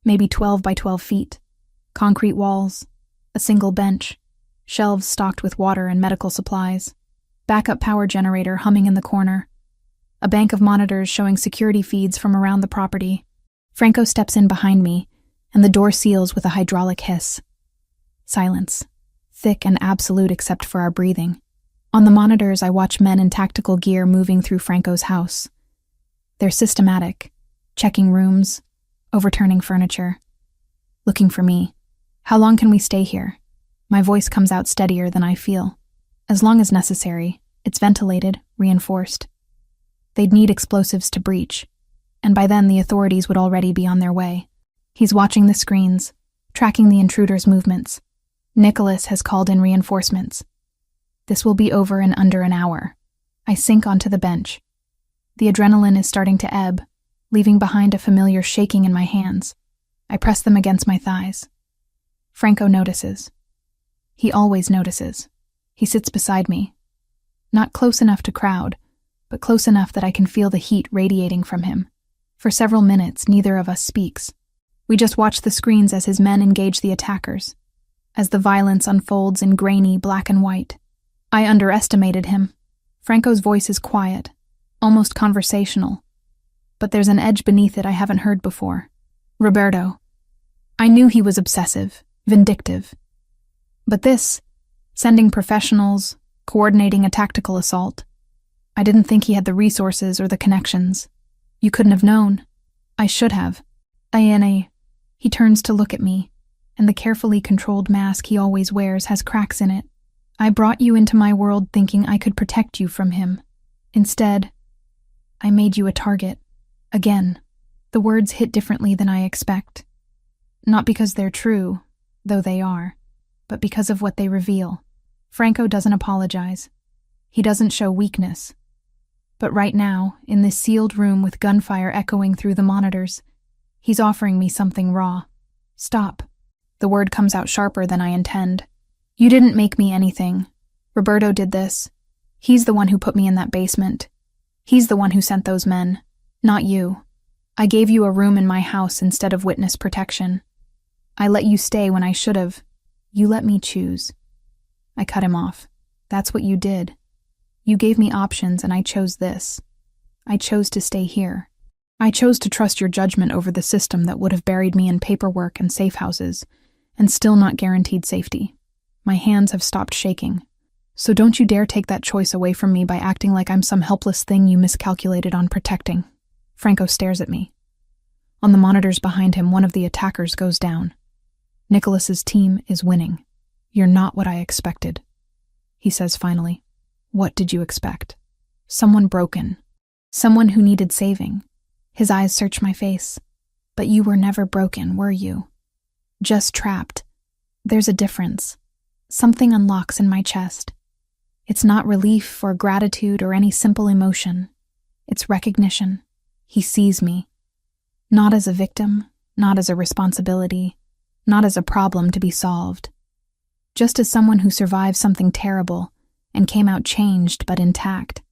maybe 12 by 12 feet. Concrete walls, a single bench, shelves stocked with water and medical supplies, backup power generator humming in the corner, a bank of monitors showing security feeds from around the property. Franco steps in behind me, and the door seals with a hydraulic hiss. Silence, thick and absolute except for our breathing. On the monitors, I watch men in tactical gear moving through Franco's house. They're systematic, checking rooms, overturning furniture, looking for me. How long can we stay here? My voice comes out steadier than I feel. As long as necessary. It's ventilated, reinforced. They'd need explosives to breach, and by then the authorities would already be on their way. He's watching the screens, tracking the intruder's movements. Nicholas has called in reinforcements. This will be over in under an hour. I sink onto the bench. The adrenaline is starting to ebb, leaving behind a familiar shaking in my hands. I press them against my thighs. Franco notices. He always notices. He sits beside me. Not close enough to crowd, but close enough that I can feel the heat radiating from him. For several minutes, neither of us speaks. We just watch the screens as his men engage the attackers, as the violence unfolds in grainy black and white. I underestimated him. Franco's voice is quiet, almost conversational, but there's an edge beneath it I haven't heard before. Roberto. I knew he was obsessive, vindictive. But this, sending professionals, coordinating a tactical assault, I didn't think he had the resources or the connections. You couldn't have known. I should have. He turns to look at me, and the carefully controlled mask he always wears has cracks in it. I brought you into my world thinking I could protect you from him. Instead, I made you a target. Again. The words hit differently than I expect. Not because they're true, though they are, but because of what they reveal. Franco doesn't apologize. He doesn't show weakness. But right now, in this sealed room with gunfire echoing through the monitors, he's offering me something raw. Stop. The word comes out sharper than I intend. You didn't make me anything. Roberto did this. He's the one who put me in that basement. He's the one who sent those men, not you. I gave you a room in my house instead of witness protection. I let you stay when I should have. You let me choose. I cut him off. That's what you did. You gave me options and I chose this. I chose to stay here. I chose to trust your judgment over the system that would have buried me in paperwork and safe houses, and still not guaranteed safety. My hands have stopped shaking. So don't you dare take that choice away from me by acting like I'm some helpless thing you miscalculated on protecting. Franco stares at me. On the monitors behind him, one of the attackers goes down. Nicholas's team is winning. You're not what I expected, he says finally. What did you expect? Someone broken. Someone who needed saving. His eyes search my face. But you were never broken, were you? Just trapped. There's a difference. Something unlocks in my chest. It's not relief or gratitude or any simple emotion. It's recognition. He sees me. Not as a victim, not as a responsibility, not as a problem to be solved. Just as someone who survived something terrible and came out changed but intact.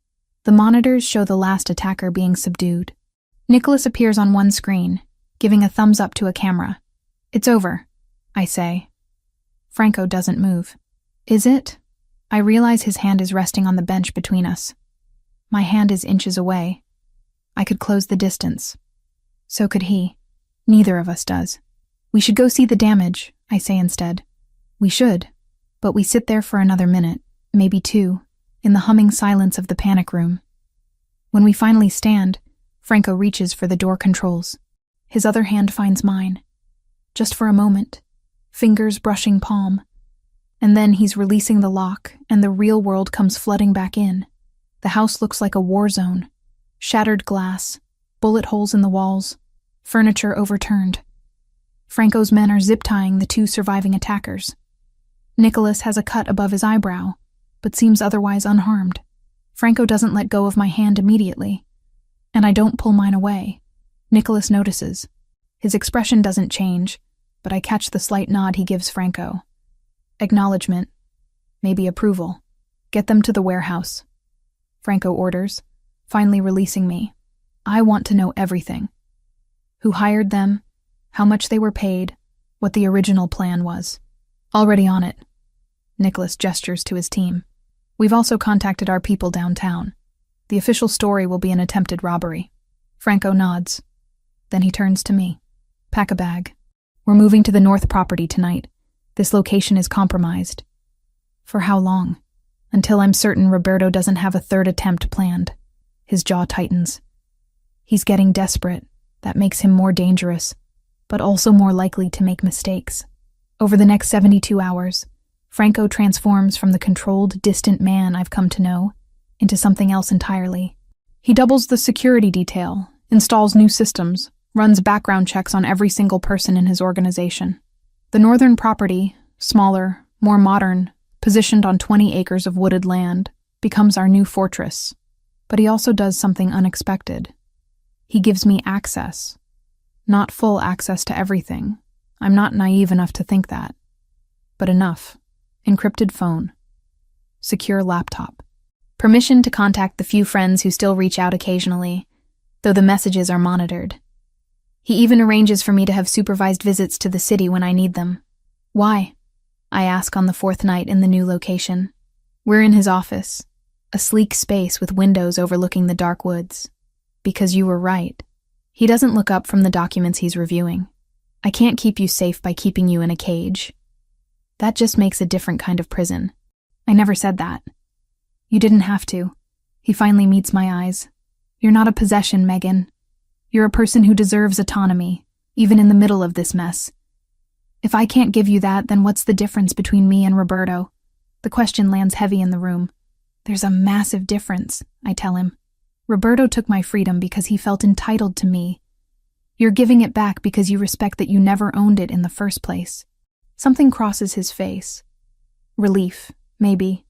The monitors show the last attacker being subdued. Nicholas appears on one screen, giving a thumbs up to a camera. It's over, I say. Franco doesn't move. Is it? I realize his hand is resting on the bench between us. My hand is inches away. I could close the distance. So could he. Neither of us does. We should go see the damage, I say instead. We should, but we sit there for another minute, maybe two, in the humming silence of the panic room. When we finally stand, Franco reaches for the door controls. His other hand finds mine. Just for a moment, fingers brushing palm. And then he's releasing the lock, and the real world comes flooding back in. The house looks like a war zone. Shattered glass, bullet holes in the walls, furniture overturned. Franco's men are zip-tying the two surviving attackers. Nicholas has a cut above his eyebrow, but seems otherwise unharmed. Franco doesn't let go of my hand immediately, and I don't pull mine away. Nicholas notices. His expression doesn't change, but I catch the slight nod he gives Franco. Acknowledgement, maybe approval. Get them to the warehouse, Franco orders, finally releasing me. I want to know everything. Who hired them, how much they were paid, what the original plan was. Already on it. Nicholas gestures to his team. We've also contacted our people downtown. The official story will be an attempted robbery. Franco nods. Then he turns to me. Pack a bag. We're moving to the north property tonight. This location is compromised. For how long? Until I'm certain Roberto doesn't have a third attempt planned. His jaw tightens. He's getting desperate. That makes him more dangerous, but also more likely to make mistakes. Over the next 72 hours, Franco transforms from the controlled, distant man I've come to know into something else entirely. He doubles the security detail, installs new systems, runs background checks on every single person in his organization. The northern property, smaller, more modern, positioned on 20 acres of wooded land, becomes our new fortress. But he also does something unexpected. He gives me access. Not full access to everything. I'm not naive enough to think that. But enough. Encrypted phone. Secure laptop. Permission to contact the few friends who still reach out occasionally, though the messages are monitored. He even arranges for me to have supervised visits to the city when I need them. Why? I ask on the fourth night in the new location. We're in his office, a sleek space with windows overlooking the dark woods. Because you were right. He doesn't look up from the documents he's reviewing. I can't keep you safe by keeping you in a cage. That just makes a different kind of prison. I never said that. You didn't have to. He finally meets my eyes. You're not a possession, Megan. You're a person who deserves autonomy, even in the middle of this mess. If I can't give you that, then what's the difference between me and Roberto? The question lands heavy in the room. There's a massive difference, I tell him. Roberto took my freedom because he felt entitled to me. You're giving it back because you respect that you never owned it in the first place. Something crosses his face. Relief, maybe.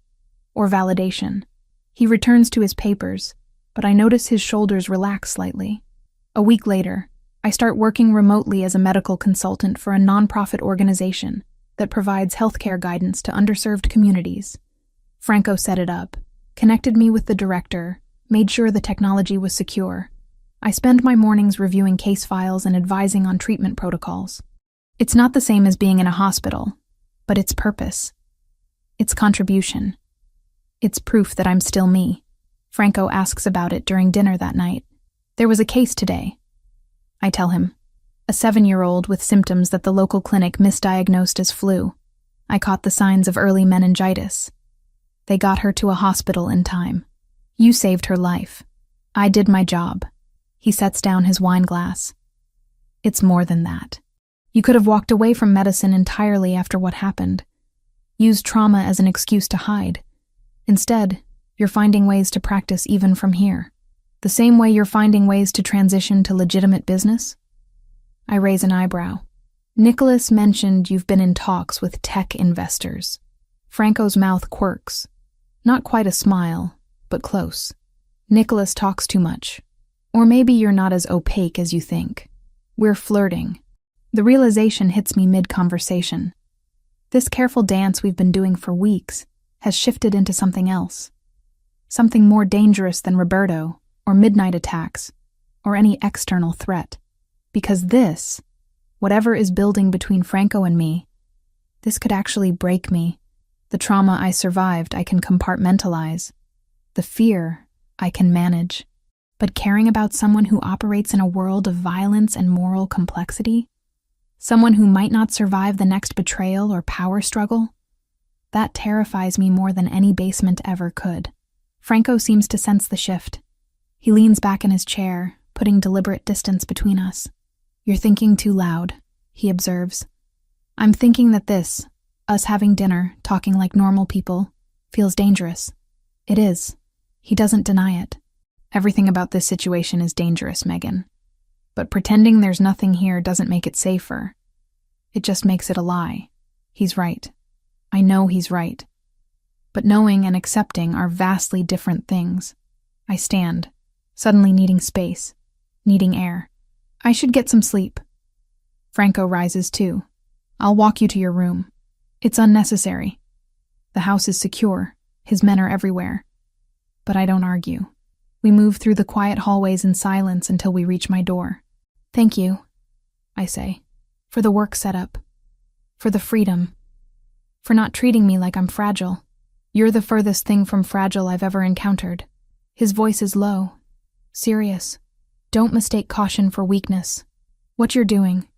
Or validation. He returns to his papers, but I notice his shoulders relax slightly. A week later, I start working remotely as a medical consultant for a nonprofit organization that provides healthcare guidance to underserved communities. Franco set it up, connected me with the director, made sure the technology was secure. I spend my mornings reviewing case files and advising on treatment protocols. It's not the same as being in a hospital, but it's purpose. It's contribution. It's proof that I'm still me. Franco asks about it during dinner that night. There was a case today. I tell him. A 7-year-old with symptoms that the local clinic misdiagnosed as flu. I caught the signs of early meningitis. They got her to a hospital in time. You saved her life. I did my job. He sets down his wine glass. It's more than that. You could have walked away from medicine entirely after what happened. Used trauma as an excuse to hide. Instead, you're finding ways to practice even from here. The same way you're finding ways to transition to legitimate business? I raise an eyebrow. Nicholas mentioned you've been in talks with tech investors. Franco's mouth quirks. Not quite a smile, but close. Nicholas talks too much. Or maybe you're not as opaque as you think. We're flirting. The realization hits me mid-conversation. This careful dance we've been doing for weeks has shifted into something else. Something more dangerous than Roberto, or midnight attacks, or any external threat. Because this, whatever is building between Franco and me, this could actually break me. The trauma I survived I can compartmentalize. The fear I can manage. But caring about someone who operates in a world of violence and moral complexity, someone who might not survive the next betrayal or power struggle, that terrifies me more than any basement ever could. Franco seems to sense the shift. He leans back in his chair, putting deliberate distance between us. You're thinking too loud, he observes. I'm thinking that this, us having dinner, talking like normal people, feels dangerous. It is. He doesn't deny it. Everything about this situation is dangerous, Megan. But pretending there's nothing here doesn't make it safer. It just makes it a lie. He's right. I know he's right. But knowing and accepting are vastly different things. I stand, suddenly needing space, needing air. I should get some sleep. Franco rises too. I'll walk you to your room. It's unnecessary. The house is secure. His men are everywhere. But I don't argue. We move through the quiet hallways in silence until we reach my door. Thank you, I say. for the work setup, for the freedom, for not treating me like I'm fragile. You're the furthest thing from fragile I've ever encountered. His voice is low, serious. Don't mistake caution for weakness. What you're doing,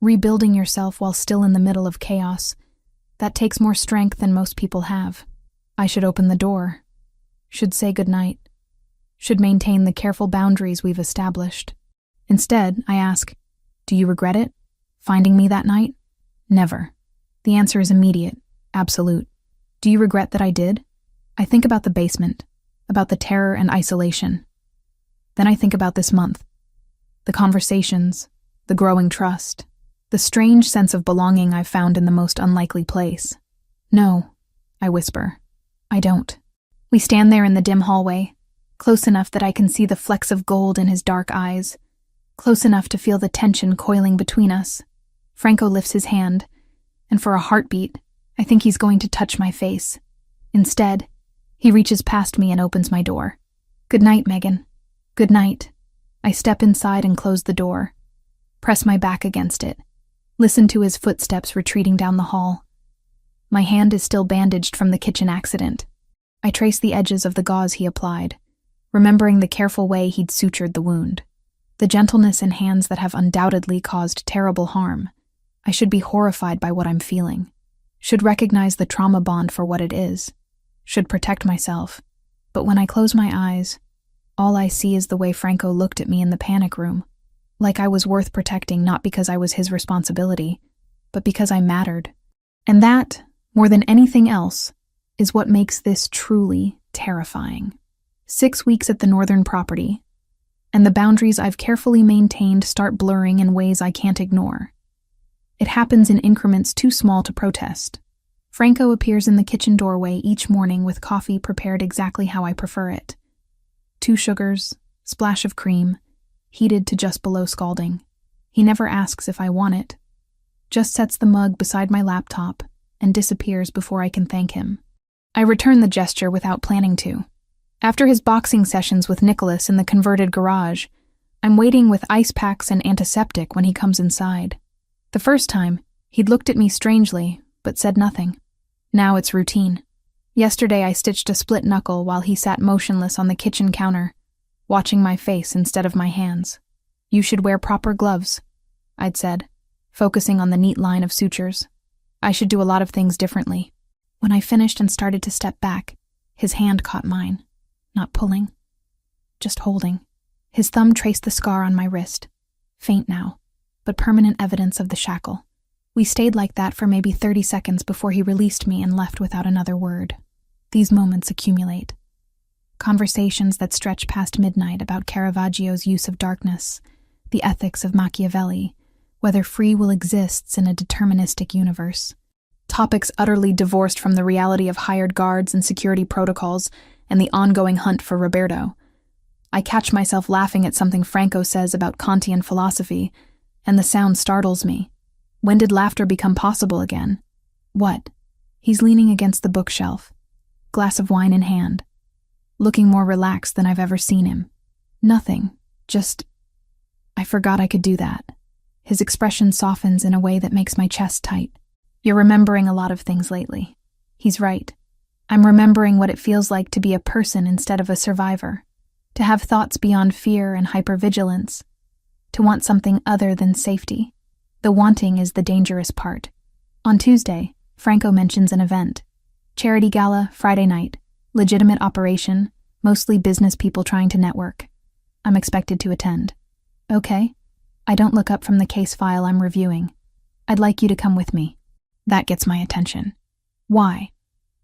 rebuilding yourself while still in the middle of chaos, that takes more strength than most people have. I should open the door, should say goodnight, should maintain the careful boundaries we've established. Instead, I ask, do you regret it? Finding me that night? Never. The answer is immediate, absolute. Do you regret that I did? I think about the basement, about the terror and isolation. Then I think about this month, the conversations, the growing trust, the strange sense of belonging I've found in the most unlikely place. No, I whisper. I don't. We stand there in the dim hallway, close enough that I can see the flecks of gold in his dark eyes, close enough to feel the tension coiling between us. Franco lifts his hand, and for a heartbeat, I think he's going to touch my face. Instead, he reaches past me and opens my door. Good night, Megan. Good night. I step inside and close the door, press my back against it, listen to his footsteps retreating down the hall. My hand is still bandaged from the kitchen accident. I trace the edges of the gauze he applied, remembering the careful way he'd sutured the wound. The gentleness in hands that have undoubtedly caused terrible harm. I should be horrified by what I'm feeling. Should recognize the trauma bond for what it is. Should protect myself. But when I close my eyes, all I see is the way Franco looked at me in the panic room. Like I was worth protecting not because I was his responsibility, but because I mattered. And that, more than anything else, is what makes this truly terrifying. 6 weeks at the northern property, and the boundaries I've carefully maintained start blurring in ways I can't ignore. It happens in increments too small to protest. Franco appears in the kitchen doorway each morning with coffee prepared exactly how I prefer it. 2 sugars, splash of cream, heated to just below scalding. He never asks if I want it, just sets the mug beside my laptop and disappears before I can thank him. I return the gesture without planning to. After his boxing sessions with Nicholas in the converted garage, I'm waiting with ice packs and antiseptic when he comes inside. The first time, he'd looked at me strangely, but said nothing. Now it's routine. Yesterday I stitched a split knuckle while he sat motionless on the kitchen counter, watching my face instead of my hands. You should wear proper gloves, I'd said, focusing on the neat line of sutures. I should do a lot of things differently. When I finished and started to step back, his hand caught mine, not pulling, just holding. His thumb traced the scar on my wrist, faint now, but permanent evidence of the shackle. We stayed like that for maybe 30 seconds before he released me and left without another word. These moments accumulate. Conversations that stretch past midnight about Caravaggio's use of darkness, the ethics of Machiavelli, whether free will exists in a deterministic universe. Topics utterly divorced from the reality of hired guards and security protocols and the ongoing hunt for Roberto. I catch myself laughing at something Franco says about Kantian philosophy, and the sound startles me. When did laughter become possible again? What? He's leaning against the bookshelf, glass of wine in hand, looking more relaxed than I've ever seen him. Nothing, just, I forgot I could do that. His expression softens in a way that makes my chest tight. You're remembering a lot of things lately. He's right. I'm remembering what it feels like to be a person instead of a survivor, to have thoughts beyond fear and hypervigilance, to want something other than safety. The wanting is the dangerous part. On Tuesday, Franco mentions an event. Charity gala, Friday night. Legitimate operation, mostly business people trying to network. I'm expected to attend. Okay. I don't look up from the case file I'm reviewing. I'd like you to come with me. That gets my attention. Why?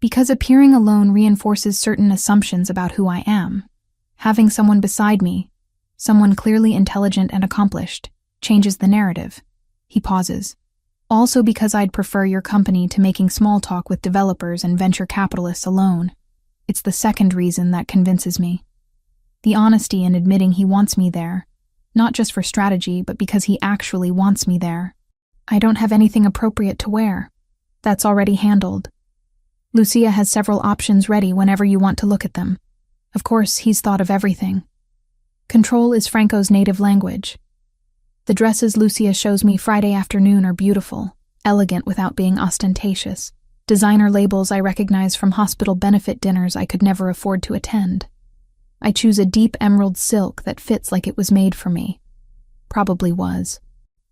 Because appearing alone reinforces certain assumptions about who I am. Having someone beside me, someone clearly intelligent and accomplished, changes the narrative. He pauses. Also because I'd prefer your company to making small talk with developers and venture capitalists alone. It's the second reason that convinces me. The honesty in admitting he wants me there, not just for strategy, but because he actually wants me there. I don't have anything appropriate to wear. That's already handled. Lucia has several options ready whenever you want to look at them. Of course, he's thought of everything. Control is Franco's native language. The dresses Lucia shows me Friday afternoon are beautiful, elegant without being ostentatious. Designer labels I recognize from hospital benefit dinners I could never afford to attend. I choose a deep emerald silk that fits like it was made for me. Probably was.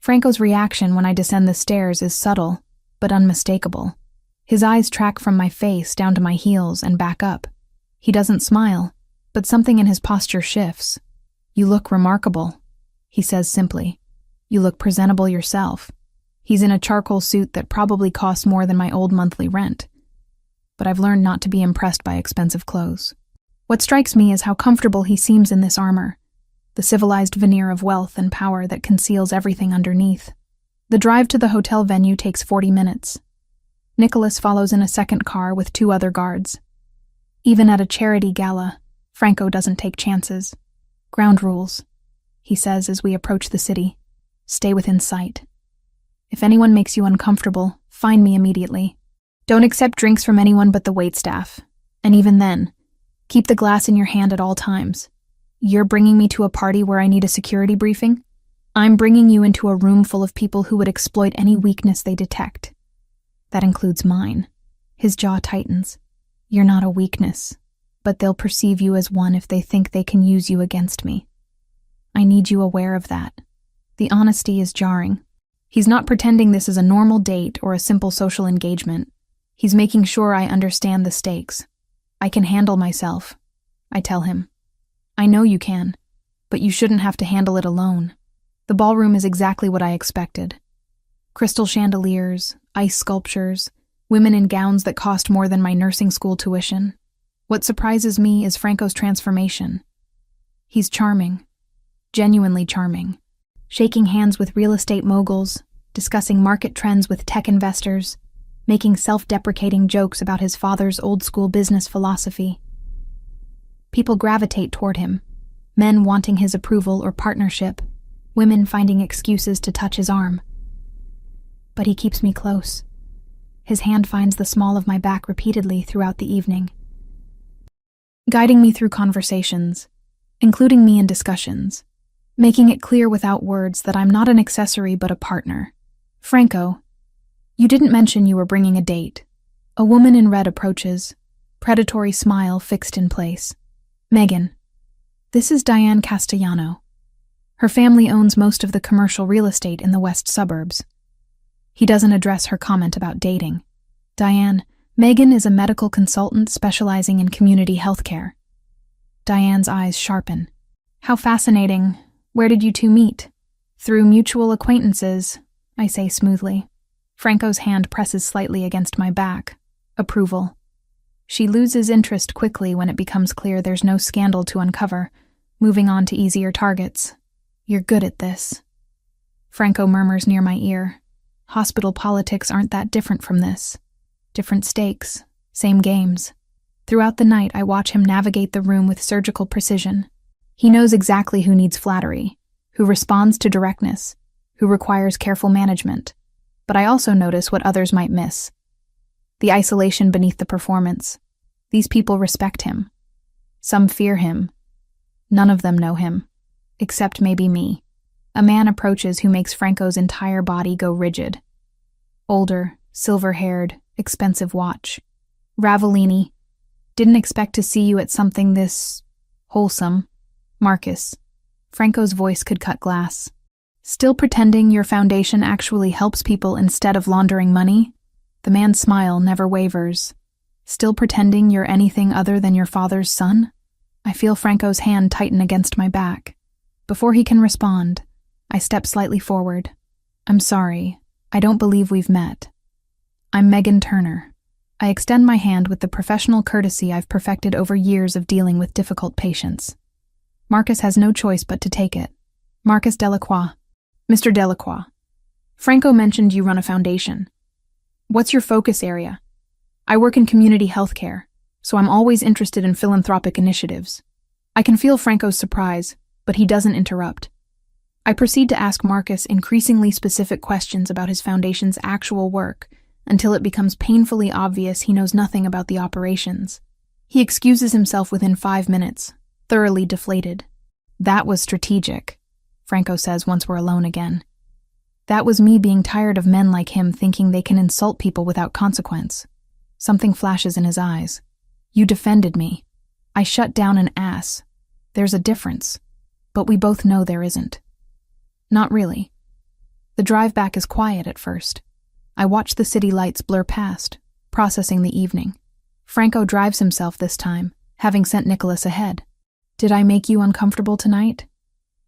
Franco's reaction when I descend the stairs is subtle, but unmistakable. His eyes track from my face down to my heels and back up. He doesn't smile, but something in his posture shifts. "You look remarkable," he says simply. "You look presentable yourself." He's in a charcoal suit that probably costs more than my old monthly rent. But I've learned not to be impressed by expensive clothes. What strikes me is how comfortable he seems in this armor, the civilized veneer of wealth and power that conceals everything underneath. The drive to the hotel venue takes 40 minutes. Nicholas follows in a second car with 2 other guards. Even at a charity gala, Franco doesn't take chances. "Ground rules," he says as we approach the city. "Stay within sight. If anyone makes you uncomfortable, find me immediately. Don't accept drinks from anyone but the waitstaff. And even then, keep the glass in your hand at all times. You're bringing me to a party where I need a security briefing? I'm bringing you into a room full of people who would exploit any weakness they detect. That includes mine." His jaw tightens. "You're not a weakness, but they'll perceive you as one if they think they can use you against me. I need you aware of that." The honesty is jarring. He's not pretending this is a normal date or a simple social engagement. He's making sure I understand the stakes. "I can handle myself," I tell him. "I know you can, but you shouldn't have to handle it alone." The ballroom is exactly what I expected. Crystal chandeliers, ice sculptures, women in gowns that cost more than my nursing school tuition. What surprises me is Franco's transformation. He's charming, genuinely charming. Shaking hands with real estate moguls, discussing market trends with tech investors, making self-deprecating jokes about his father's old-school business philosophy. People gravitate toward him, men wanting his approval or partnership, women finding excuses to touch his arm. But he keeps me close. His hand finds the small of my back repeatedly throughout the evening, guiding me through conversations, including me in discussions, making it clear without words that I'm not an accessory but a partner. "Franco, you didn't mention you were bringing a date." A woman in red approaches, predatory smile fixed in place. "Megan, this is Diane Castellano. Her family owns most of the commercial real estate in the west suburbs." He doesn't address her comment about dating. "Diane, Megan is a medical consultant specializing in community healthcare." Diane's eyes sharpen. "How fascinating. Where did you two meet?" "Through mutual acquaintances," I say smoothly. Franco's hand presses slightly against my back. Approval. She loses interest quickly when it becomes clear there's no scandal to uncover, moving on to easier targets. "You're good at this." Franco murmurs near my ear. "Hospital politics aren't that different from this. Different stakes, same games." Throughout the night, I watch him navigate the room with surgical precision. He knows exactly who needs flattery, who responds to directness, who requires careful management. But I also notice what others might miss. The isolation beneath the performance. These people respect him. Some fear him. None of them know him, except maybe me. A man approaches who makes Franco's entire body go rigid. Older, silver-haired, expensive watch. "Ravellini, didn't expect to see you at something this wholesome. Marcus." Franco's voice could cut glass. "Still pretending your foundation actually helps people instead of laundering money?" The man's smile never wavers. "Still pretending you're anything other than your father's son?" I feel Franco's hand tighten against my back. Before he can respond, I step slightly forward. "I'm sorry. I don't believe we've met. I'm Megan Turner." I extend my hand with the professional courtesy I've perfected over years of dealing with difficult patients. Marcus has no choice but to take it. "Marcus Delacroix." "Mr. Delacroix, Franco mentioned you run a foundation. What's your focus area?" "I work in community healthcare, so I'm always interested in philanthropic initiatives." I can feel Franco's surprise, but he doesn't interrupt. I proceed to ask Marcus increasingly specific questions about his foundation's actual work until it becomes painfully obvious he knows nothing about the operations. He excuses himself within 5 minutes, thoroughly deflated. "That was strategic." Franco says once we're alone again. That was me being tired of men like him thinking they can insult people without consequence. Something flashes in his eyes. You defended me. I shut down an ass. There's a difference. But we both know there isn't. Not really. The drive back is quiet at first. I watch the city lights blur past, processing the evening. Franco drives himself this time, having sent Nicholas ahead. Did I make you uncomfortable tonight?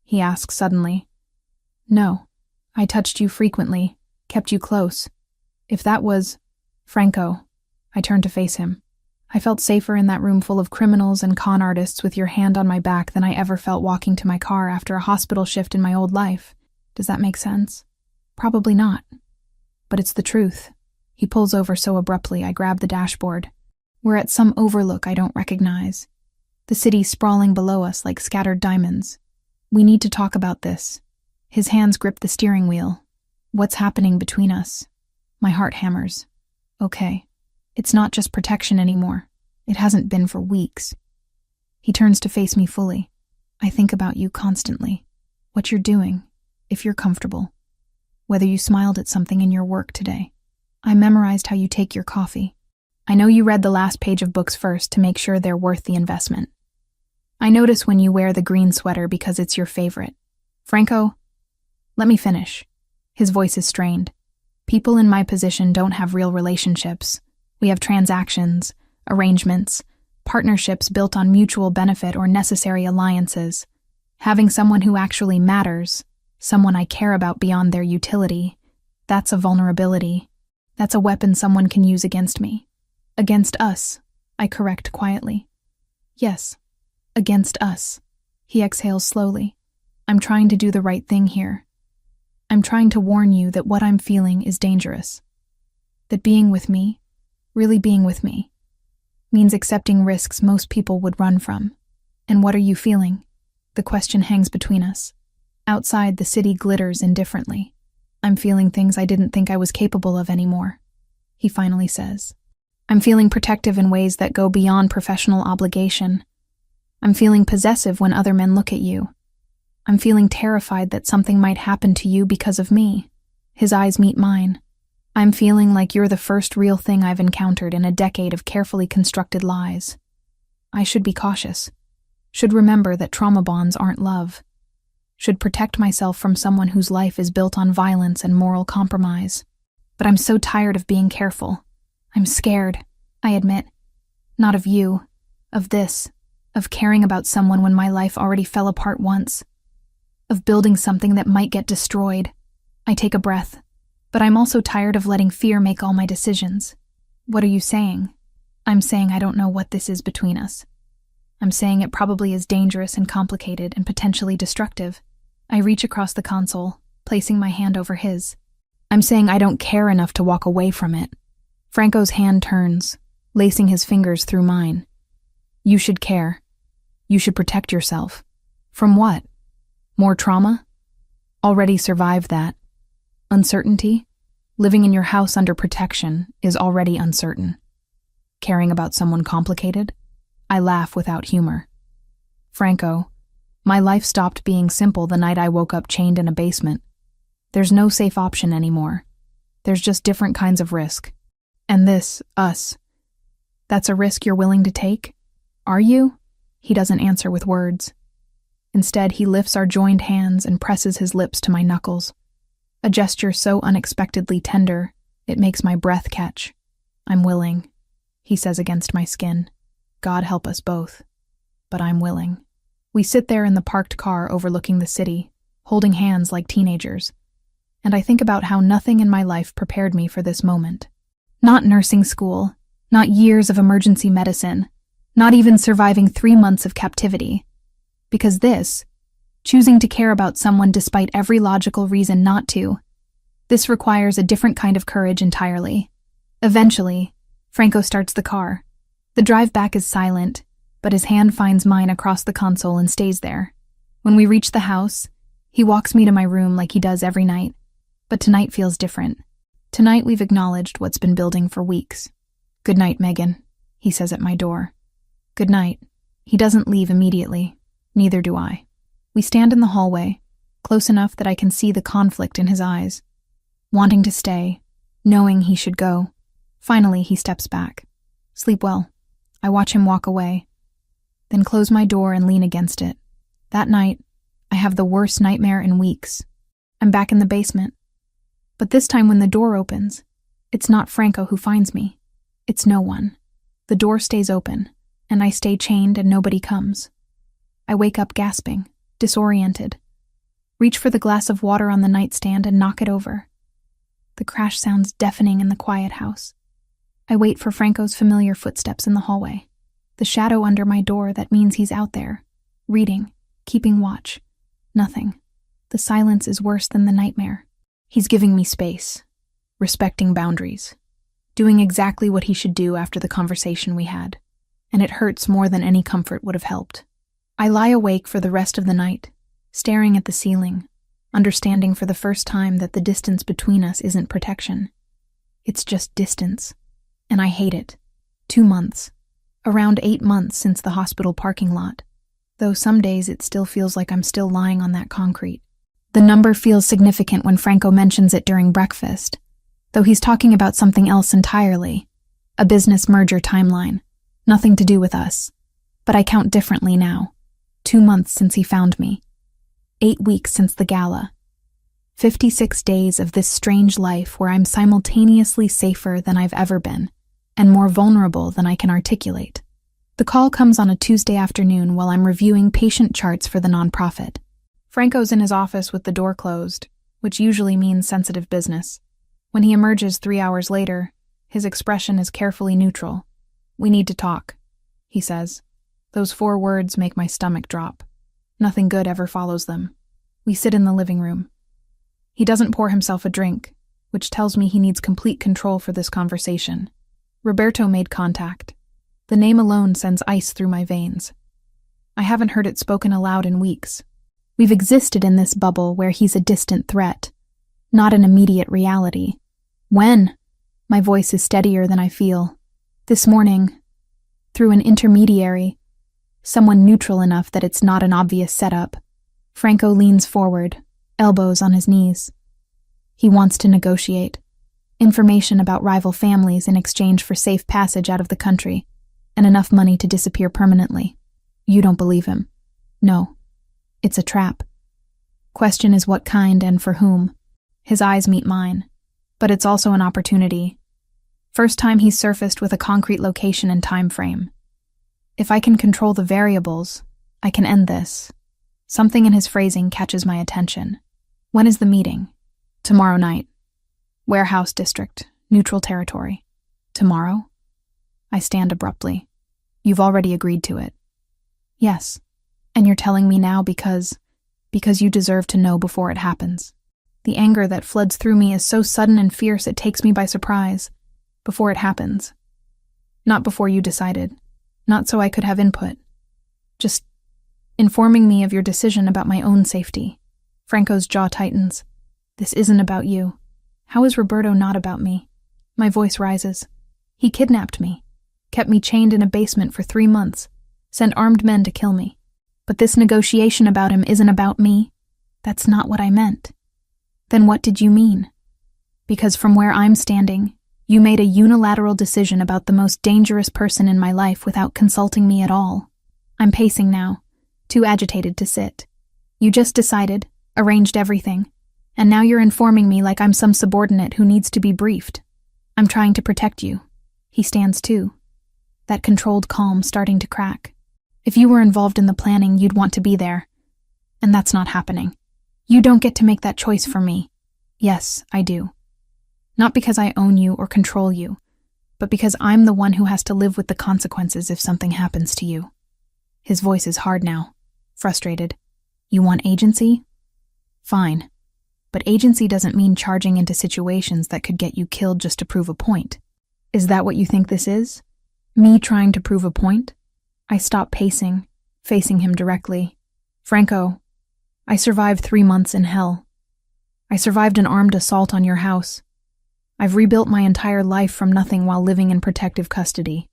He asks suddenly. No. I touched you frequently, kept you close. If that was... Franco. I turned to face him. I felt safer in that room full of criminals and con artists with your hand on my back than I ever felt walking to my car after a hospital shift in my old life. Does that make sense? Probably not. But it's the truth. He pulls over so abruptly I grab the dashboard. We're at some overlook I don't recognize. The city sprawling below us like scattered diamonds. We need to talk about this. His hands grip the steering wheel. What's happening between us? My heart hammers. Okay. It's not just protection anymore. It hasn't been for weeks. He turns to face me fully. I think about you constantly. What you're doing, if you're comfortable. Whether you smiled at something in your work today. I memorized how you take your coffee. I know you read the last page of books first to make sure they're worth the investment. I notice when you wear the green sweater because it's your favorite. Franco, let me finish. His voice is strained. People in my position don't have real relationships. We have transactions, arrangements, partnerships built on mutual benefit or necessary alliances. Having someone who actually matters, someone I care about beyond their utility, that's a vulnerability. That's a weapon someone can use against me. Against us, I correct quietly. Yes, against us. He exhales slowly. I'm trying to do the right thing here. I'm trying to warn you that what I'm feeling is dangerous. That being with me, really being with me, means accepting risks most people would run from. And what are you feeling? The question hangs between us. Outside, the city glitters indifferently. I'm feeling things I didn't think I was capable of anymore, he finally says. I'm feeling protective in ways that go beyond professional obligation. I'm feeling possessive when other men look at you. I'm feeling terrified that something might happen to you because of me. His eyes meet mine. I'm feeling like you're the first real thing I've encountered in a decade of carefully constructed lies. I should be cautious. Should remember that trauma bonds aren't love. Should protect myself from someone whose life is built on violence and moral compromise. But I'm so tired of being careful. I'm scared, I admit. Not of you, of this, of caring about someone when my life already fell apart once. Of building something that might get destroyed. I take a breath. But I'm also tired of letting fear make all my decisions. What are you saying? I'm saying I don't know what this is between us. I'm saying it probably is dangerous and complicated and potentially destructive. I reach across the console, placing my hand over his. I'm saying I don't care enough to walk away from it. Franco's hand turns, lacing his fingers through mine. You should care. You should protect yourself. From what? More trauma? Already survived that. Uncertainty? Living in your house under protection is already uncertain. Caring about someone complicated? I laugh without humor. Franco, my life stopped being simple the night I woke up chained in a basement. There's no safe option anymore. There's just different kinds of risk. And this, us, that's a risk you're willing to take? Are you? He doesn't answer with words. Instead, he lifts our joined hands and presses his lips to my knuckles. A gesture so unexpectedly tender, it makes my breath catch. I'm willing, he says against my skin. God help us both. But I'm willing. We sit there in the parked car overlooking the city, holding hands like teenagers. And I think about how nothing in my life prepared me for this moment. Not nursing school, not years of emergency medicine, not even surviving 3 months of captivity. Because this, choosing to care about someone despite every logical reason not to, this requires a different kind of courage entirely. Eventually, Franco starts the car. The drive back is silent, but his hand finds mine across the console and stays there. When we reach the house, he walks me to my room like he does every night. But tonight feels different. Tonight we've acknowledged what's been building for weeks. Good night, Megan, he says at my door. Good night. He doesn't leave immediately. Neither do I. We stand in the hallway, close enough that I can see the conflict in his eyes. Wanting to stay, knowing he should go. Finally, he steps back. Sleep well. I watch him walk away, then close my door and lean against it. That night, I have the worst nightmare in weeks. I'm back in the basement. But this time when the door opens, it's not Franco who finds me. It's no one. The door stays open, and I stay chained and nobody comes. I wake up gasping, disoriented. Reach for the glass of water on the nightstand and knock it over. The crash sounds deafening in the quiet house. I wait for Franco's familiar footsteps in the hallway. The shadow under my door that means he's out there, reading, keeping watch. Nothing. The silence is worse than the nightmare. He's giving me space, respecting boundaries, doing exactly what he should do after the conversation we had, and it hurts more than any comfort would have helped. I lie awake for the rest of the night, staring at the ceiling, understanding for the first time that the distance between us isn't protection. It's just distance, and I hate it. 2 months. Around 8 months since the hospital parking lot, though some days it still feels like I'm still lying on that concrete. The number feels significant when Franco mentions it during breakfast, though he's talking about something else entirely. A business merger timeline. Nothing to do with us. But I count differently now. 2 months since he found me. 8 weeks since the gala. 56 days of this strange life where I'm simultaneously safer than I've ever been, and more vulnerable than I can articulate. The call comes on a Tuesday afternoon while I'm reviewing patient charts for the nonprofit. Franco's in his office with the door closed, which usually means sensitive business. When he emerges 3 hours later, his expression is carefully neutral. "We need to talk," he says. Those 4 words make my stomach drop. Nothing good ever follows them. We sit in the living room. He doesn't pour himself a drink, which tells me he needs complete control for this conversation. Roberto made contact. The name alone sends ice through my veins. I haven't heard it spoken aloud in weeks. We've existed in this bubble where he's a distant threat, not an immediate reality. When? My voice is steadier than I feel. This morning, through an intermediary, someone neutral enough that it's not an obvious setup. Franco leans forward, elbows on his knees. He wants to negotiate. Information about rival families in exchange for safe passage out of the country, and enough money to disappear permanently. You don't believe him? No. It's a trap. Question is what kind and for whom. His eyes meet mine, but it's also an opportunity. First time he's surfaced with a concrete location and time frame. If I can control the variables, I can end this. Something in his phrasing catches my attention. When is the meeting? Tomorrow night. Warehouse district, neutral territory. Tomorrow? I stand abruptly. You've already agreed to it. Yes. And you're telling me now because you deserve to know before it happens. The anger that floods through me is so sudden and fierce it takes me by surprise. Before it happens. Not before you decided. Not so I could have input. Just informing me of your decision about my own safety. Franco's jaw tightens. This isn't about you. How is Roberto not about me? My voice rises. He kidnapped me. Kept me chained in a basement for 3 months. Sent armed men to kill me. But this negotiation about him isn't about me. That's not what I meant. Then what did you mean? Because from where I'm standing, you made a unilateral decision about the most dangerous person in my life without consulting me at all. I'm pacing now, too agitated to sit. You just decided, arranged everything, and now you're informing me like I'm some subordinate who needs to be briefed. I'm trying to protect you. He stands too. That controlled calm starting to crack. If you were involved in the planning, you'd want to be there. And that's not happening. You don't get to make that choice for me. Yes, I do. Not because I own you or control you, but because I'm the one who has to live with the consequences if something happens to you. His voice is hard now, frustrated. You want agency? Fine. But agency doesn't mean charging into situations that could get you killed just to prove a point. Is that what you think this is? Me trying to prove a point? I stop pacing, facing him directly. Franco, I survived 3 months in hell. I survived an armed assault on your house. I've rebuilt my entire life from nothing while living in protective custody.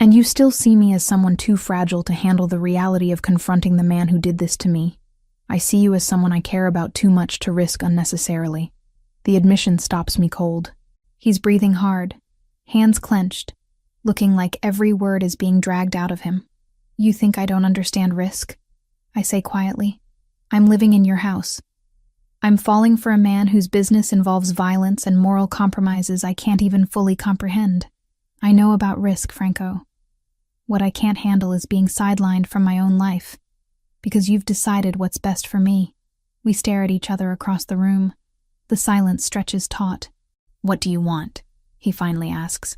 And you still see me as someone too fragile to handle the reality of confronting the man who did this to me. I see you as someone I care about too much to risk unnecessarily. The admission stops me cold. He's breathing hard, hands clenched, looking like every word is being dragged out of him. You think I don't understand risk? I say quietly. I'm living in your house. I'm falling for a man whose business involves violence and moral compromises I can't even fully comprehend. I know about risk, Franco. What I can't handle is being sidelined from my own life, because you've decided what's best for me. We stare at each other across the room. The silence stretches taut. What do you want? He finally asks.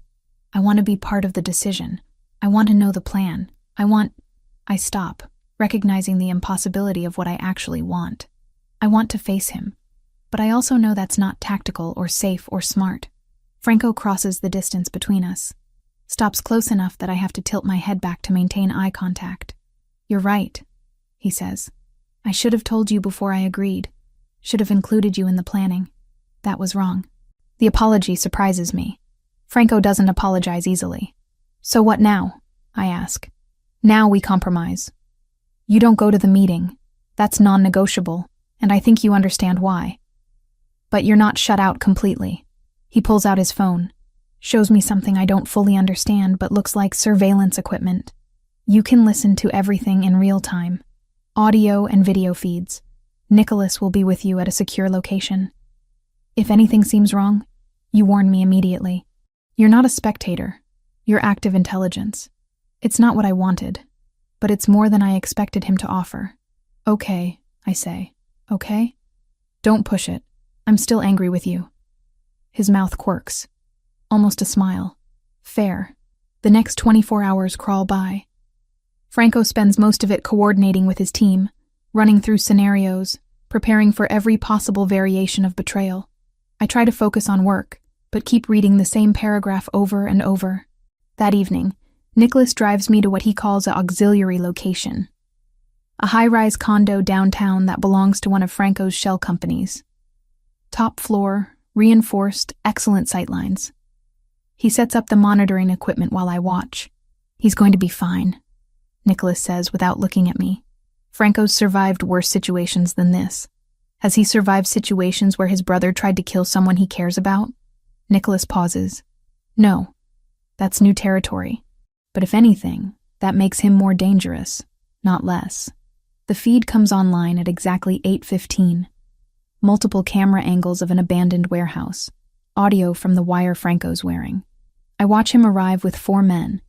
I want to be part of the decision. I want to know the plan. I stop, recognizing the impossibility of what I actually want. I want to face him, but I also know that's not tactical or safe or smart. Franco crosses the distance between us, stops close enough that I have to tilt my head back to maintain eye contact. You're right, he says. I should have told you before I agreed. Should have included you in the planning. That was wrong. The apology surprises me. Franco doesn't apologize easily. So what now? I ask. Now we compromise. You don't go to the meeting. That's non-negotiable, and I think you understand why. But you're not shut out completely. He pulls out his phone, shows me something I don't fully understand but looks like surveillance equipment. You can listen to everything in real time. Audio and video feeds. Nicholas will be with you at a secure location. If anything seems wrong, you warn me immediately. You're not a spectator. You're active intelligence. It's not what I wanted, but it's more than I expected him to offer. Okay, I say. Okay? Don't push it. I'm still angry with you. His mouth quirks. Almost a smile. Fair. The next 24 hours crawl by. Franco spends most of it coordinating with his team, running through scenarios, preparing for every possible variation of betrayal. I try to focus on work, but keep reading the same paragraph over and over. That evening, Nicholas drives me to what he calls an auxiliary location, a high-rise condo downtown that belongs to one of Franco's shell companies. Top floor, reinforced, excellent sightlines. He sets up the monitoring equipment while I watch. He's going to be fine, Nicholas says without looking at me. Franco's survived worse situations than this. Has he survived situations where his brother tried to kill someone he cares about? Nicholas pauses. No, that's new territory. But if anything, that makes him more dangerous, not less. The feed comes online at exactly 8:15. Multiple camera angles of an abandoned warehouse. Audio from the wire Franco's wearing. I watch him arrive with 4 men.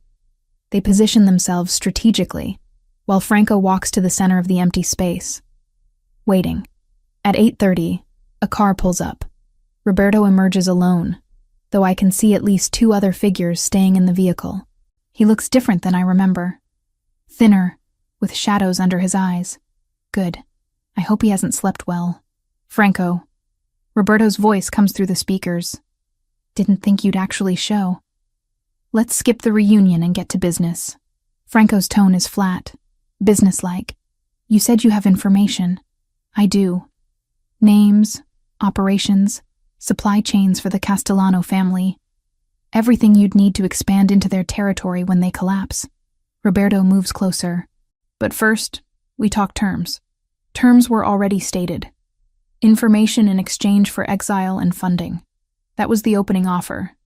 They position themselves strategically, while Franco walks to the center of the empty space. Waiting. At 8:30, a car pulls up. Roberto emerges alone, though I can see at least 2 other figures staying in the vehicle. He looks different than I remember. Thinner, with shadows under his eyes. Good. I hope he hasn't slept well. Franco. Roberto's voice comes through the speakers. Didn't think you'd actually show. Let's skip the reunion and get to business. Franco's tone is flat, businesslike. You said you have information. I do. Names, operations, supply chains for the Castellano family. Everything you'd need to expand into their territory when they collapse. Roberto moves closer. But first, we talk terms. Terms were already stated. Information in exchange for exile and funding. That was the opening offer.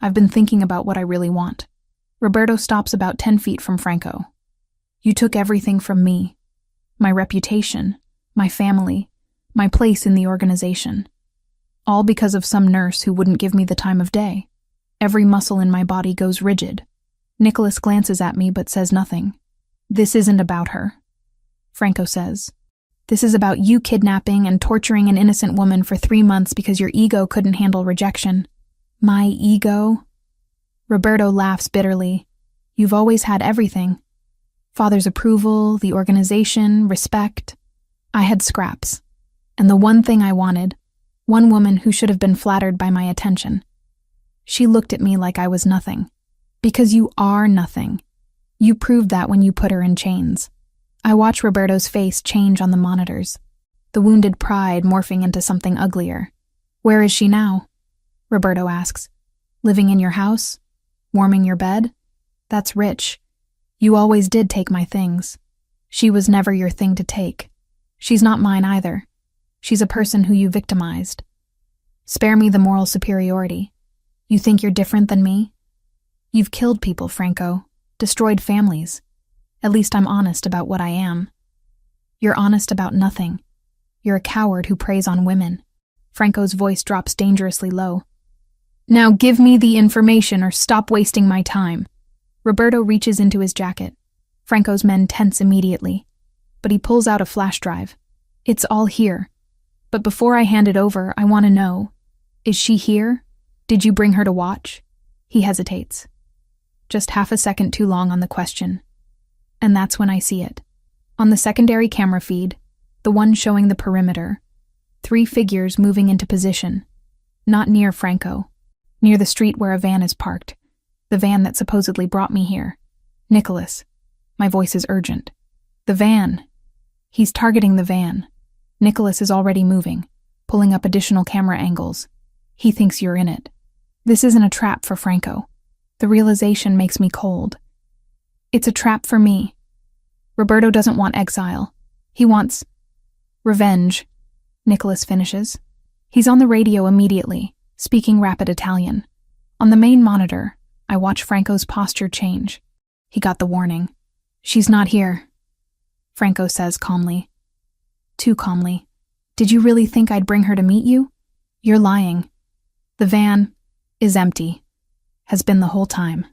I've been thinking about what I really want. Roberto stops about 10 feet from Franco. You took everything from me. My reputation, my family, my place in the organization. All because of some nurse who wouldn't give me the time of day. Every muscle in my body goes rigid. Nicholas glances at me but says nothing. This isn't about her, Franco says. This is about you kidnapping and torturing an innocent woman for 3 months because your ego couldn't handle rejection. My ego? Roberto laughs bitterly. You've always had everything. Father's approval, the organization, respect. I had scraps. And the one thing I wanted, one woman who should have been flattered by my attention. She looked at me like I was nothing. Because you are nothing. You proved that when you put her in chains. I watch Roberto's face change on the monitors, the wounded pride morphing into something uglier. Where is she now? Roberto asks. Living in your house? Warming your bed? That's rich. You always did take my things. She was never your thing to take. She's not mine either. She's a person who you victimized. Spare me the moral superiority. You think you're different than me? You've killed people, Franco. Destroyed families. At least I'm honest about what I am. You're honest about nothing. You're a coward who preys on women. Franco's voice drops dangerously low. Now give me the information or stop wasting my time. Roberto reaches into his jacket. Franco's men tense immediately, but he pulls out a flash drive. It's all here. But before I hand it over, I want to know, is she here? Did you bring her to watch? He hesitates. Just half a second too long on the question. And that's when I see it. On the secondary camera feed, the one showing the perimeter, 3 figures moving into position, not near Franco, near the street where a van is parked, the van that supposedly brought me here. Nicholas. My voice is urgent. The van. He's targeting the van. Nicholas is already moving, pulling up additional camera angles. He thinks you're in it. This isn't a trap for Franco. The realization makes me cold. It's a trap for me. Roberto doesn't want exile. He wants revenge, Nicholas finishes. He's on the radio immediately, speaking rapid Italian. On the main monitor, I watch Franco's posture change. He got the warning. She's not here, Franco says calmly. Too calmly. Did you really think I'd bring her to meet you? You're lying. The van is empty. Has been the whole time.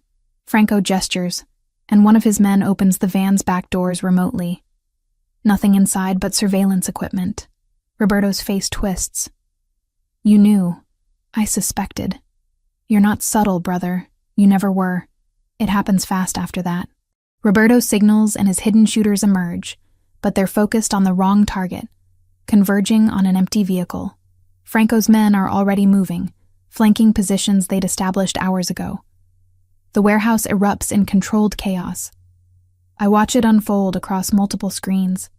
Franco gestures, and one of his men opens the van's back doors remotely. Nothing inside but surveillance equipment. Roberto's face twists. You knew. I suspected. You're not subtle, brother. You never were. It happens fast after that. Roberto signals and his hidden shooters emerge, but they're focused on the wrong target, converging on an empty vehicle. Franco's men are already moving, flanking positions they'd established hours ago. The warehouse erupts in controlled chaos. I watch it unfold across multiple screens,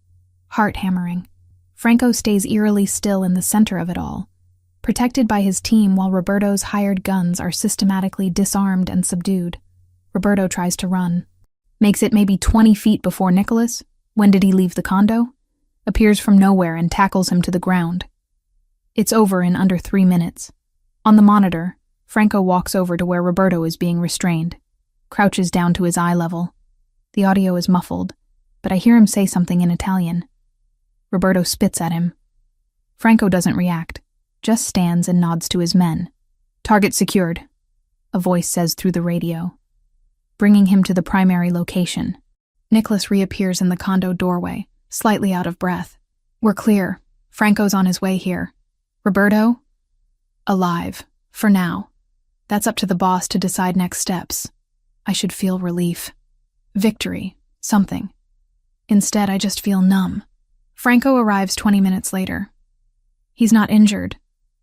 heart hammering. Franco stays eerily still in the center of it all, protected by his team while Roberto's hired guns are systematically disarmed and subdued. Roberto tries to run. Makes it maybe 20 feet before Nicholas, when did he leave the condo? Appears from nowhere and tackles him to the ground. It's over in under 3 minutes. On the monitor, Franco walks over to where Roberto is being restrained, crouches down to his eye level. The audio is muffled, but I hear him say something in Italian. Roberto spits at him. Franco doesn't react, just stands and nods to his men. Target secured, a voice says through the radio, bringing him to the primary location. Nicholas reappears in the condo doorway, slightly out of breath. We're clear. Franco's on his way here. Roberto? Alive. For now. That's up to the boss to decide next steps. I should feel relief. Victory. Something. Instead, I just feel numb. Franco arrives 20 minutes later. He's not injured,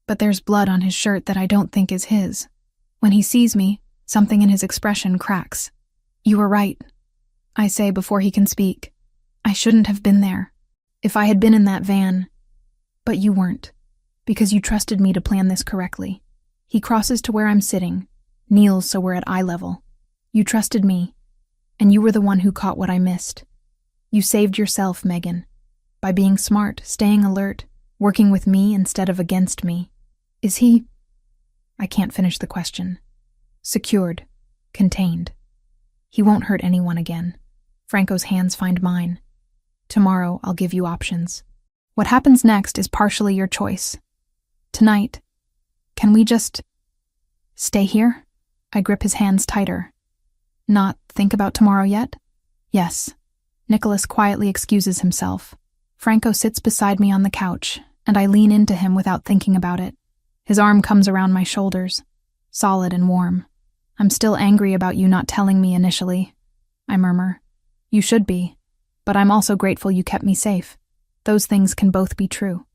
but there's blood on his shirt that I don't think is his. When he sees me, something in his expression cracks. You were right, I say before he can speak. I shouldn't have been there. If I had been in that van. But you weren't, because you trusted me to plan this correctly. He crosses to where I'm sitting, kneels so we're at eye level. You trusted me, and you were the one who caught what I missed. You saved yourself, Megan, by being smart, staying alert, working with me instead of against me. Is he? I can't finish the question. Secured. Contained. He won't hurt anyone again. Franco's hands find mine. Tomorrow, I'll give you options. What happens next is partially your choice. Tonight, can we just stay here? I grip his hands tighter. Not think about tomorrow yet? Yes. Nicholas quietly excuses himself. Franco sits beside me on the couch, and I lean into him without thinking about it. His arm comes around my shoulders, solid and warm. I'm still angry about you not telling me initially, I murmur. You should be, but I'm also grateful you kept me safe. Those things can both be true.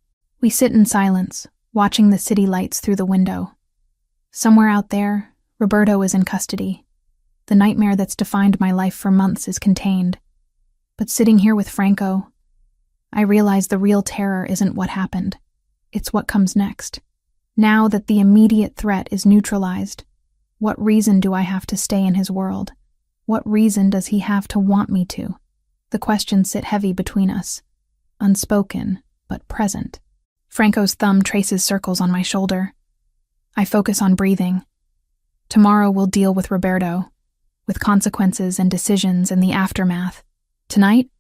We sit in silence, watching the city lights through the window. Somewhere out there, Roberto is in custody. The nightmare that's defined my life for months is contained. But sitting here with Franco, I realize the real terror isn't what happened. It's what comes next. Now that the immediate threat is neutralized, what reason do I have to stay in his world? What reason does he have to want me to? The questions sit heavy between us. unspoken, but present. Franco's thumb traces circles on my shoulder. I focus on breathing. Tomorrow we'll deal with Roberto, with consequences and decisions and the aftermath. Tonight,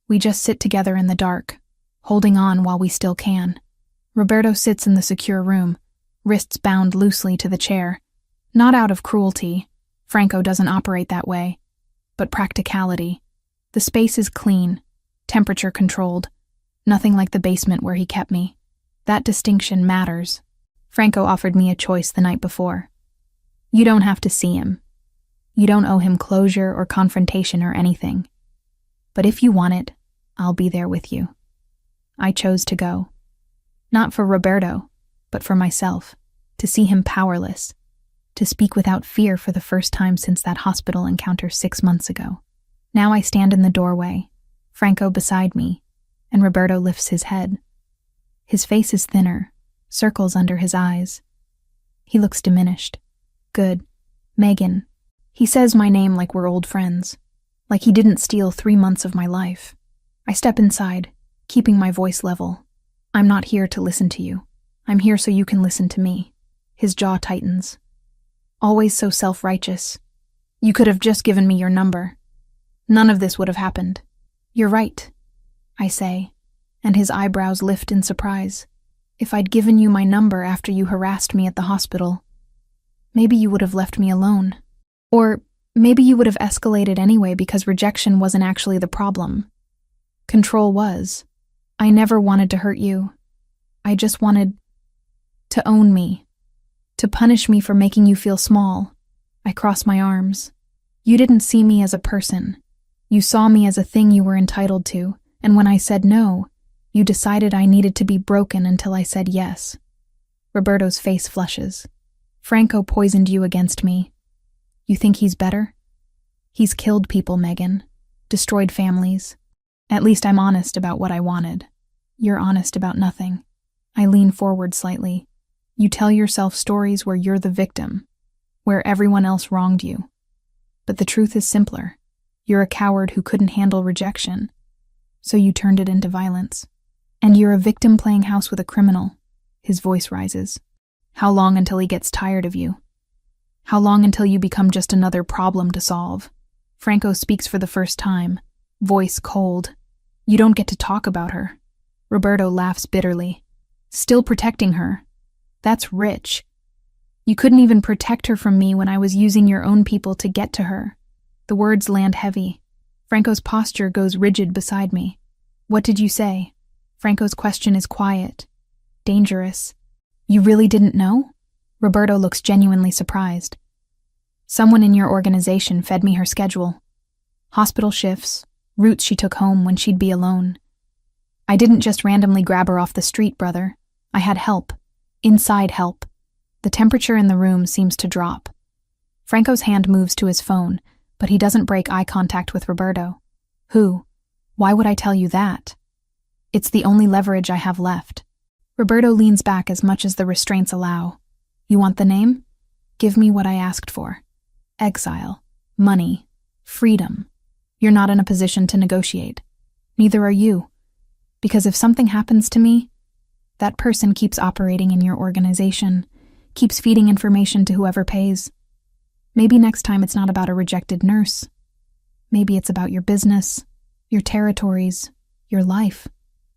we just sit together in the dark, holding on while we still can. Roberto sits in the secure room, wrists bound loosely to the chair. Not out of cruelty, Franco doesn't operate that way, but practicality. The space is clean, temperature controlled, nothing like the basement where he kept me. That distinction matters. Franco offered me a choice the night before. You don't have to see him. You don't owe him closure or confrontation or anything. But if you want it, I'll be there with you. I chose to go. Not for Roberto, but for myself, to see him powerless, to speak without fear for the first time since that hospital encounter 6 months ago. Now I stand in the doorway, Franco beside me, and Roberto lifts his head. His face is thinner, circles under his eyes. He looks diminished. Good. Megan. He says my name like we're old friends, like he didn't steal 3 months of my life. I step inside, keeping my voice level. I'm not here to listen to you. I'm here so you can listen to me. His jaw tightens. Always so self-righteous. You could have just given me your number. None of this would have happened. You're right, I say, and his eyebrows lift in surprise. If I'd given you my number after you harassed me at the hospital, maybe you would have left me alone. Or maybe you would have escalated anyway because rejection wasn't actually the problem. Control was. I never wanted to hurt you. I just wanted to own me, to punish me for making you feel small. I cross my arms. You didn't see me as a person. You saw me as a thing you were entitled to, and when I said no, you decided I needed to be broken until I said yes. Roberto's face flushes. Franco poisoned you against me. You think he's better? He's killed people, Megan. Destroyed families. At least I'm honest about what I wanted. You're honest about nothing. I lean forward slightly. You tell yourself stories where you're the victim, where everyone else wronged you. But the truth is simpler. You're a coward who couldn't handle rejection, so you turned it into violence. And you're a victim playing house with a criminal. His voice rises. How long until he gets tired of you? How long until you become just another problem to solve? Franco speaks for the first time, voice cold. You don't get to talk about her. Roberto laughs bitterly. Still protecting her. That's rich. You couldn't even protect her from me when I was using your own people to get to her. The words land heavy. Franco's posture goes rigid beside me. What did you say? Franco's question is quiet. Dangerous. You really didn't know? Roberto looks genuinely surprised. Someone in your organization fed me her schedule. Hospital shifts, routes she took home when she'd be alone. I didn't just randomly grab her off the street, brother. I had help. Inside help. The temperature in the room seems to drop. Franco's hand moves to his phone, but he doesn't break eye contact with Roberto. Who? Why would I tell you that? It's the only leverage I have left. Roberto leans back as much as the restraints allow. You want the name? Give me what I asked for. Exile. Money. Freedom. You're not in a position to negotiate. Neither are you. Because if something happens to me, that person keeps operating in your organization, keeps feeding information to whoever pays. Maybe next time it's not about a rejected nurse. Maybe it's about your business, your territories, your life.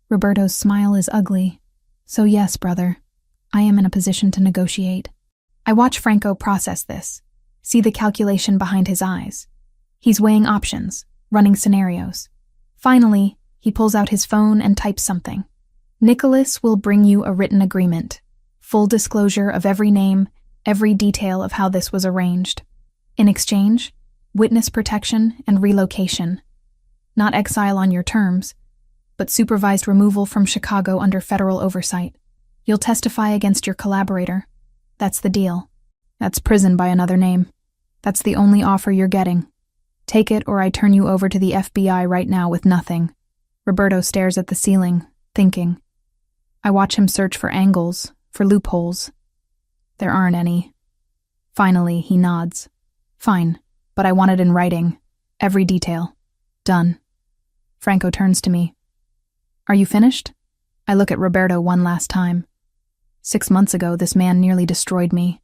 Roberto's smile is ugly. So yes, brother, I am in a position to negotiate. I watch Franco process this, see the calculation behind his eyes. He's weighing options, running scenarios. Finally, he pulls out his phone and types something. Nicholas will bring you a written agreement. Full disclosure of every name, every detail of how this was arranged. In exchange, witness protection and relocation. Not exile on your terms, but supervised removal from Chicago under federal oversight. You'll testify against your collaborator. That's the deal. That's prison by another name. That's the only offer you're getting. Take it or I turn you over to the FBI right now with nothing. Roberto stares at the ceiling, thinking. I watch him search for angles, for loopholes. There aren't any. Finally, he nods. Fine, but I want it in writing. Every detail. Done. Franco turns to me. Are you finished? I look at Roberto one last time. 6 months ago, this man nearly destroyed me.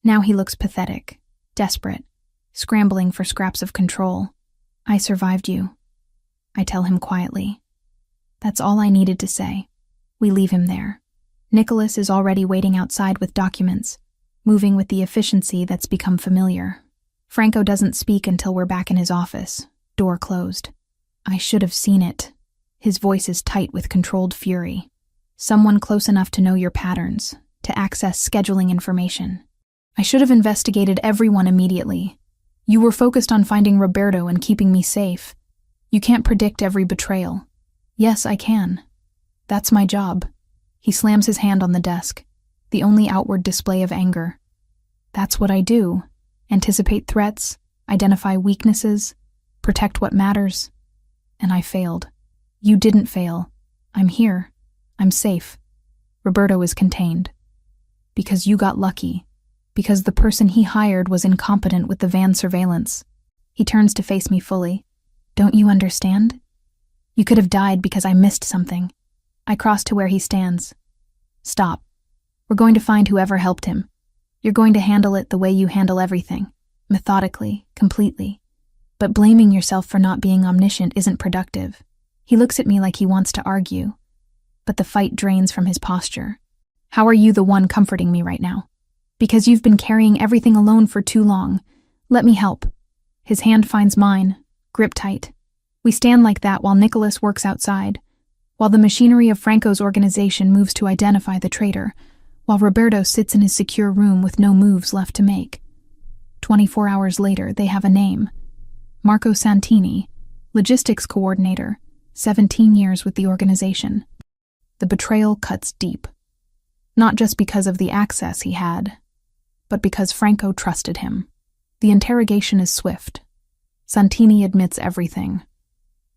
Now he looks pathetic, desperate, scrambling for scraps of control. I survived you, I tell him quietly. That's all I needed to say. We leave him there. Nicholas is already waiting outside with documents, moving with the efficiency that's become familiar. Franco doesn't speak until we're back in his office, door closed. I should have seen it. His voice is tight with controlled fury. Someone close enough to know your patterns, to access scheduling information. I should have investigated everyone immediately. You were focused on finding Roberto and keeping me safe. You can't predict every betrayal. Yes, I can. That's my job. He slams his hand on the desk, the only outward display of anger. That's what I do. Anticipate threats, identify weaknesses, protect what matters. And I failed. You didn't fail. I'm here. I'm safe. Roberto is contained. Because you got lucky. Because the person he hired was incompetent with the van surveillance. He turns to face me fully. Don't you understand? You could have died because I missed something. I cross to where he stands. Stop. We're going to find whoever helped him. You're going to handle it the way you handle everything. Methodically, completely. But blaming yourself for not being omniscient isn't productive. He looks at me like he wants to argue, but the fight drains from his posture. How are you the one comforting me right now? Because you've been carrying everything alone for too long. Let me help. His hand finds mine, grip tight. We stand like that while Nicholas works outside, while the machinery of Franco's organization moves to identify the traitor, while Roberto sits in his secure room with no moves left to make. 24 hours later, they have a name. Marco Santini, logistics coordinator, 17 years with the organization. The betrayal cuts deep. Not just because of the access he had, but because Franco trusted him. The interrogation is swift. Santini admits everything.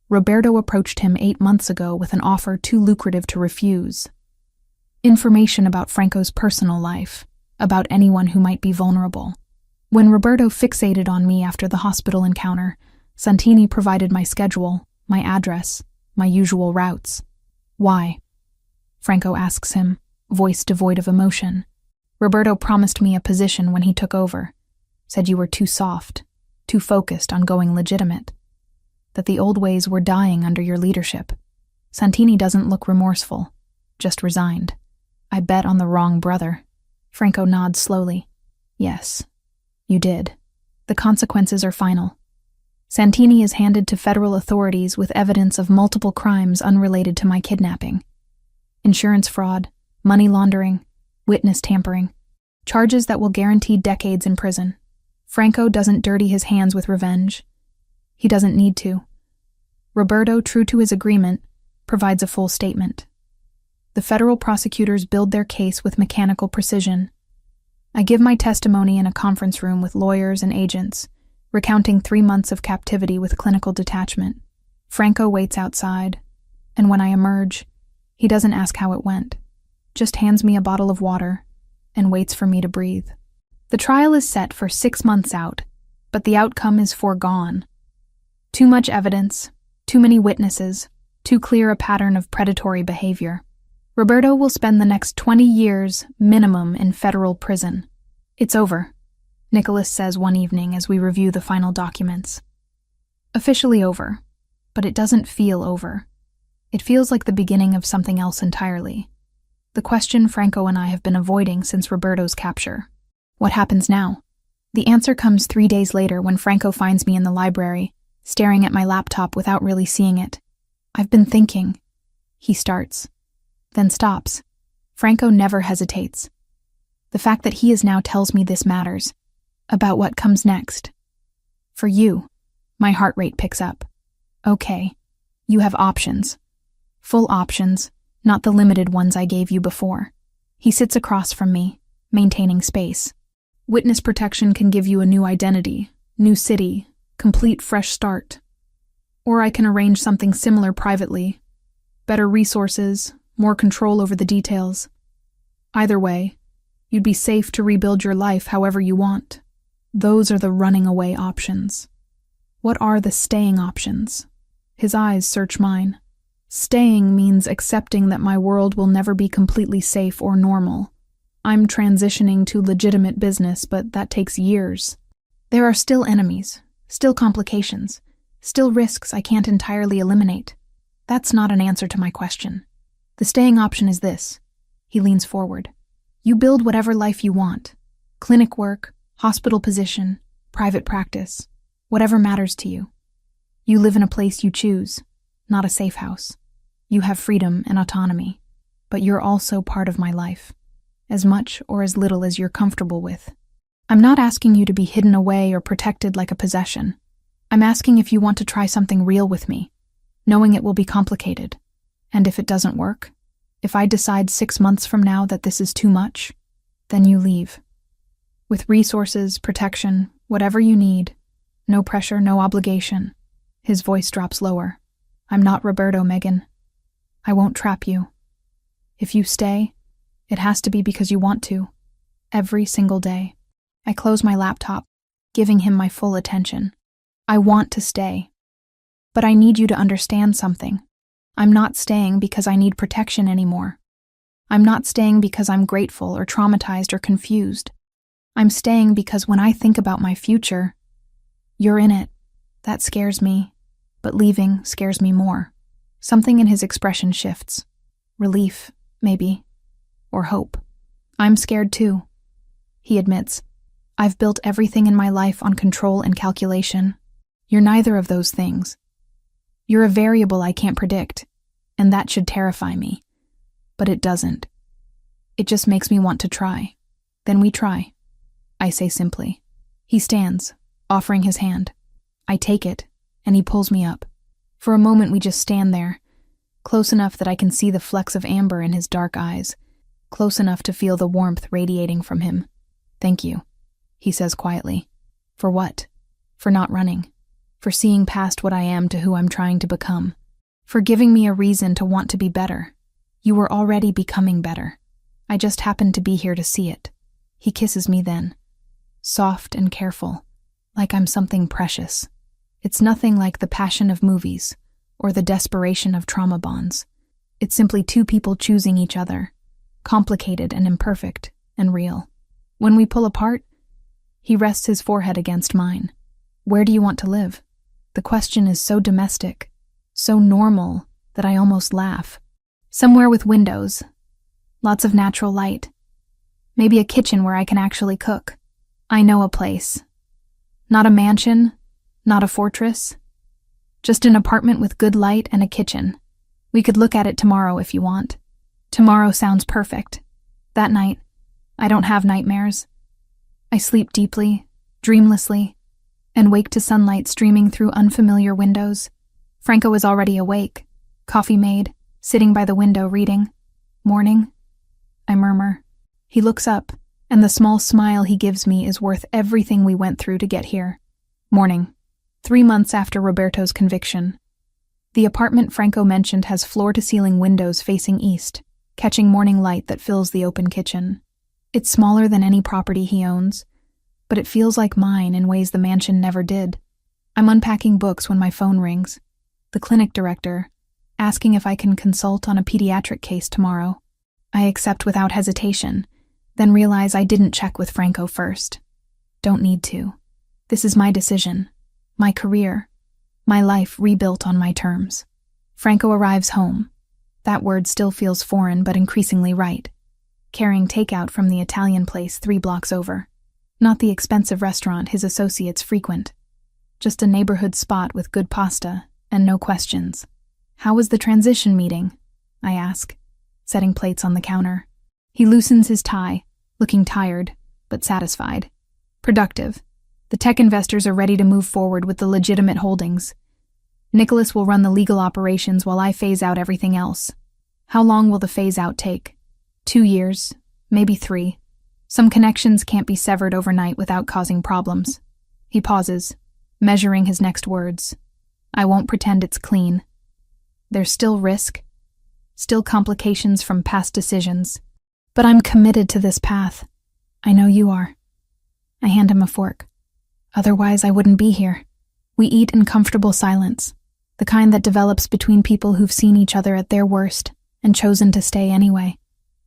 Roberto approached him 8 months ago with an offer too lucrative to refuse. Information about Franco's personal life, about anyone who might be vulnerable. When Roberto fixated on me after the hospital encounter, Santini provided my schedule, my address, my usual routes. Why? Franco asks him, voice devoid of emotion. Roberto promised me a position when he took over. Said you were too soft, too focused on going legitimate. That the old ways were dying under your leadership. Santini doesn't look remorseful, just resigned. I bet on the wrong brother. Franco nods slowly. Yes, you did. The consequences are final. Santini is handed to federal authorities with evidence of multiple crimes unrelated to my kidnapping. Insurance fraud, money laundering, witness tampering. Charges that will guarantee decades in prison. Franco doesn't dirty his hands with revenge. He doesn't need to. Roberto, true to his agreement, provides a full statement. The federal prosecutors build their case with mechanical precision. I give my testimony in a conference room with lawyers and agents, recounting 3 months of captivity with clinical detachment. Franco waits outside, and when I emerge, he doesn't ask how it went, just hands me a bottle of water and waits for me to breathe. The trial is set for 6 months out, but the outcome is foregone. Too much evidence, too many witnesses, too clear a pattern of predatory behavior. Roberto will spend the next 20 years minimum in federal prison. It's over, Nicholas says one evening as we review the final documents. Officially over, but it doesn't feel over. It feels like the beginning of something else entirely. The question Franco and I have been avoiding since Roberto's capture. What happens now? The answer comes 3 days later when Franco finds me in the library, staring at my laptop without really seeing it. I've been thinking. He starts, then stops. Franco never hesitates. The fact that he is now tells me this matters. About what comes next. For you, my heart rate picks up. Okay, you have options. Full options, not the limited ones I gave you before. He sits across from me, maintaining space. Witness protection can give you a new identity, new city, complete fresh start. Or I can arrange something similar privately. Better resources, more control over the details. Either way, you'd be safe to rebuild your life however you want. Those are the running away options. What are the staying options? His eyes search mine. Staying means accepting that my world will never be completely safe or normal. I'm transitioning to legitimate business, but that takes years. There are still enemies, still complications, still risks I can't entirely eliminate. That's not an answer to my question. The staying option is this. He leans forward. You build whatever life you want. Clinic work, hospital position, private practice, whatever matters to you. You live in a place you choose, not a safe house. You have freedom and autonomy, but you're also part of my life, as much or as little as you're comfortable with. I'm not asking you to be hidden away or protected like a possession. I'm asking if you want to try something real with me, knowing it will be complicated. And if it doesn't work, if I decide 6 months from now that this is too much, then you leave. With resources, protection, whatever you need. No pressure, no obligation. His voice drops lower. I'm not Roberto, Megan. I won't trap you. If you stay, it has to be because you want to. Every single day. I close my laptop, giving him my full attention. I want to stay. But I need you to understand something. I'm not staying because I need protection anymore. I'm not staying because I'm grateful or traumatized or confused. I'm staying because when I think about my future, you're in it. That scares me, but leaving scares me more. Something in his expression shifts. Relief, maybe, or hope. I'm scared too, he admits. I've built everything in my life on control and calculation. You're neither of those things. You're a variable I can't predict, and that should terrify me. But it doesn't. It just makes me want to try. Then we try, I say simply. He stands, offering his hand. I take it, and he pulls me up. For a moment we just stand there, close enough that I can see the flecks of amber in his dark eyes, close enough to feel the warmth radiating from him. Thank you, he says quietly. For what? For not running. For seeing past what I am to who I'm trying to become. For giving me a reason to want to be better. You were already becoming better. I just happened to be here to see it. He kisses me then. Soft and careful, like I'm something precious. It's nothing like the passion of movies or the desperation of trauma bonds. It's simply two people choosing each other, complicated and imperfect and real. When we pull apart, he rests his forehead against mine. Where do you want to live? The question is so domestic, so normal that I almost laugh. Somewhere with windows, lots of natural light. Maybe a kitchen where I can actually cook. I know a place. Not a mansion, not a fortress. Just an apartment with good light and a kitchen. We could look at it tomorrow if you want. Tomorrow sounds perfect. That night, I don't have nightmares. I sleep deeply, dreamlessly, and wake to sunlight streaming through unfamiliar windows. Franco is already awake, coffee made, sitting by the window reading. Morning, I murmur. He looks up, and the small smile he gives me is worth everything we went through to get here. Morning. 3 months after Roberto's conviction. The apartment Franco mentioned has floor-to-ceiling windows facing east, catching morning light that fills the open kitchen. It's smaller than any property he owns, but it feels like mine in ways the mansion never did. I'm unpacking books when my phone rings. The clinic director, asking if I can consult on a pediatric case tomorrow. I accept without hesitation, then realize I didn't check with Franco first. Don't need to. This is my decision, my career, my life rebuilt on my terms. Franco arrives home. That word still feels foreign but increasingly right. Carrying takeout from the Italian place 3 blocks over. Not the expensive restaurant his associates frequent. Just a neighborhood spot with good pasta and no questions. How was the transition meeting? I ask, setting plates on the counter. He loosens his tie, looking tired, but satisfied. Productive. The tech investors are ready to move forward with the legitimate holdings. Nicholas will run the legal operations while I phase out everything else. How long will the phase out take? 2 years, maybe 3. Some connections can't be severed overnight without causing problems. He pauses, measuring his next words. I won't pretend it's clean. There's still risk, still complications from past decisions. But I'm committed to this path. I know you are. I hand him a fork. Otherwise, I wouldn't be here. We eat in comfortable silence. The kind that develops between people who've seen each other at their worst and chosen to stay anyway.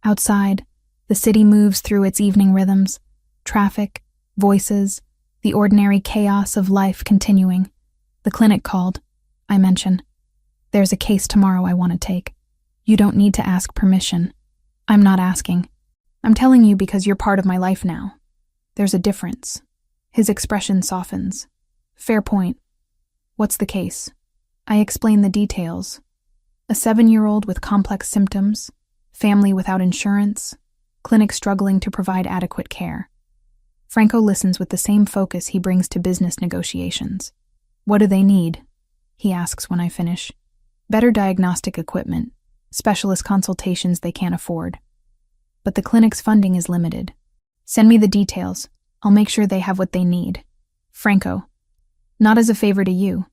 Outside, the city moves through its evening rhythms, traffic, voices, the ordinary chaos of life continuing. The clinic called, I mention. There's a case tomorrow I want to take. You don't need to ask permission. I'm not asking. I'm telling you because you're part of my life now. There's a difference. His expression softens. Fair point. What's the case? I explain the details. A 7-year-old with complex symptoms, family without insurance, clinic struggling to provide adequate care. Franco listens with the same focus he brings to business negotiations. What do they need? He asks when I finish. Better diagnostic equipment, specialist consultations they can't afford. But the clinic's funding is limited. Send me the details. I'll make sure they have what they need. Franco. Not as a favor to you,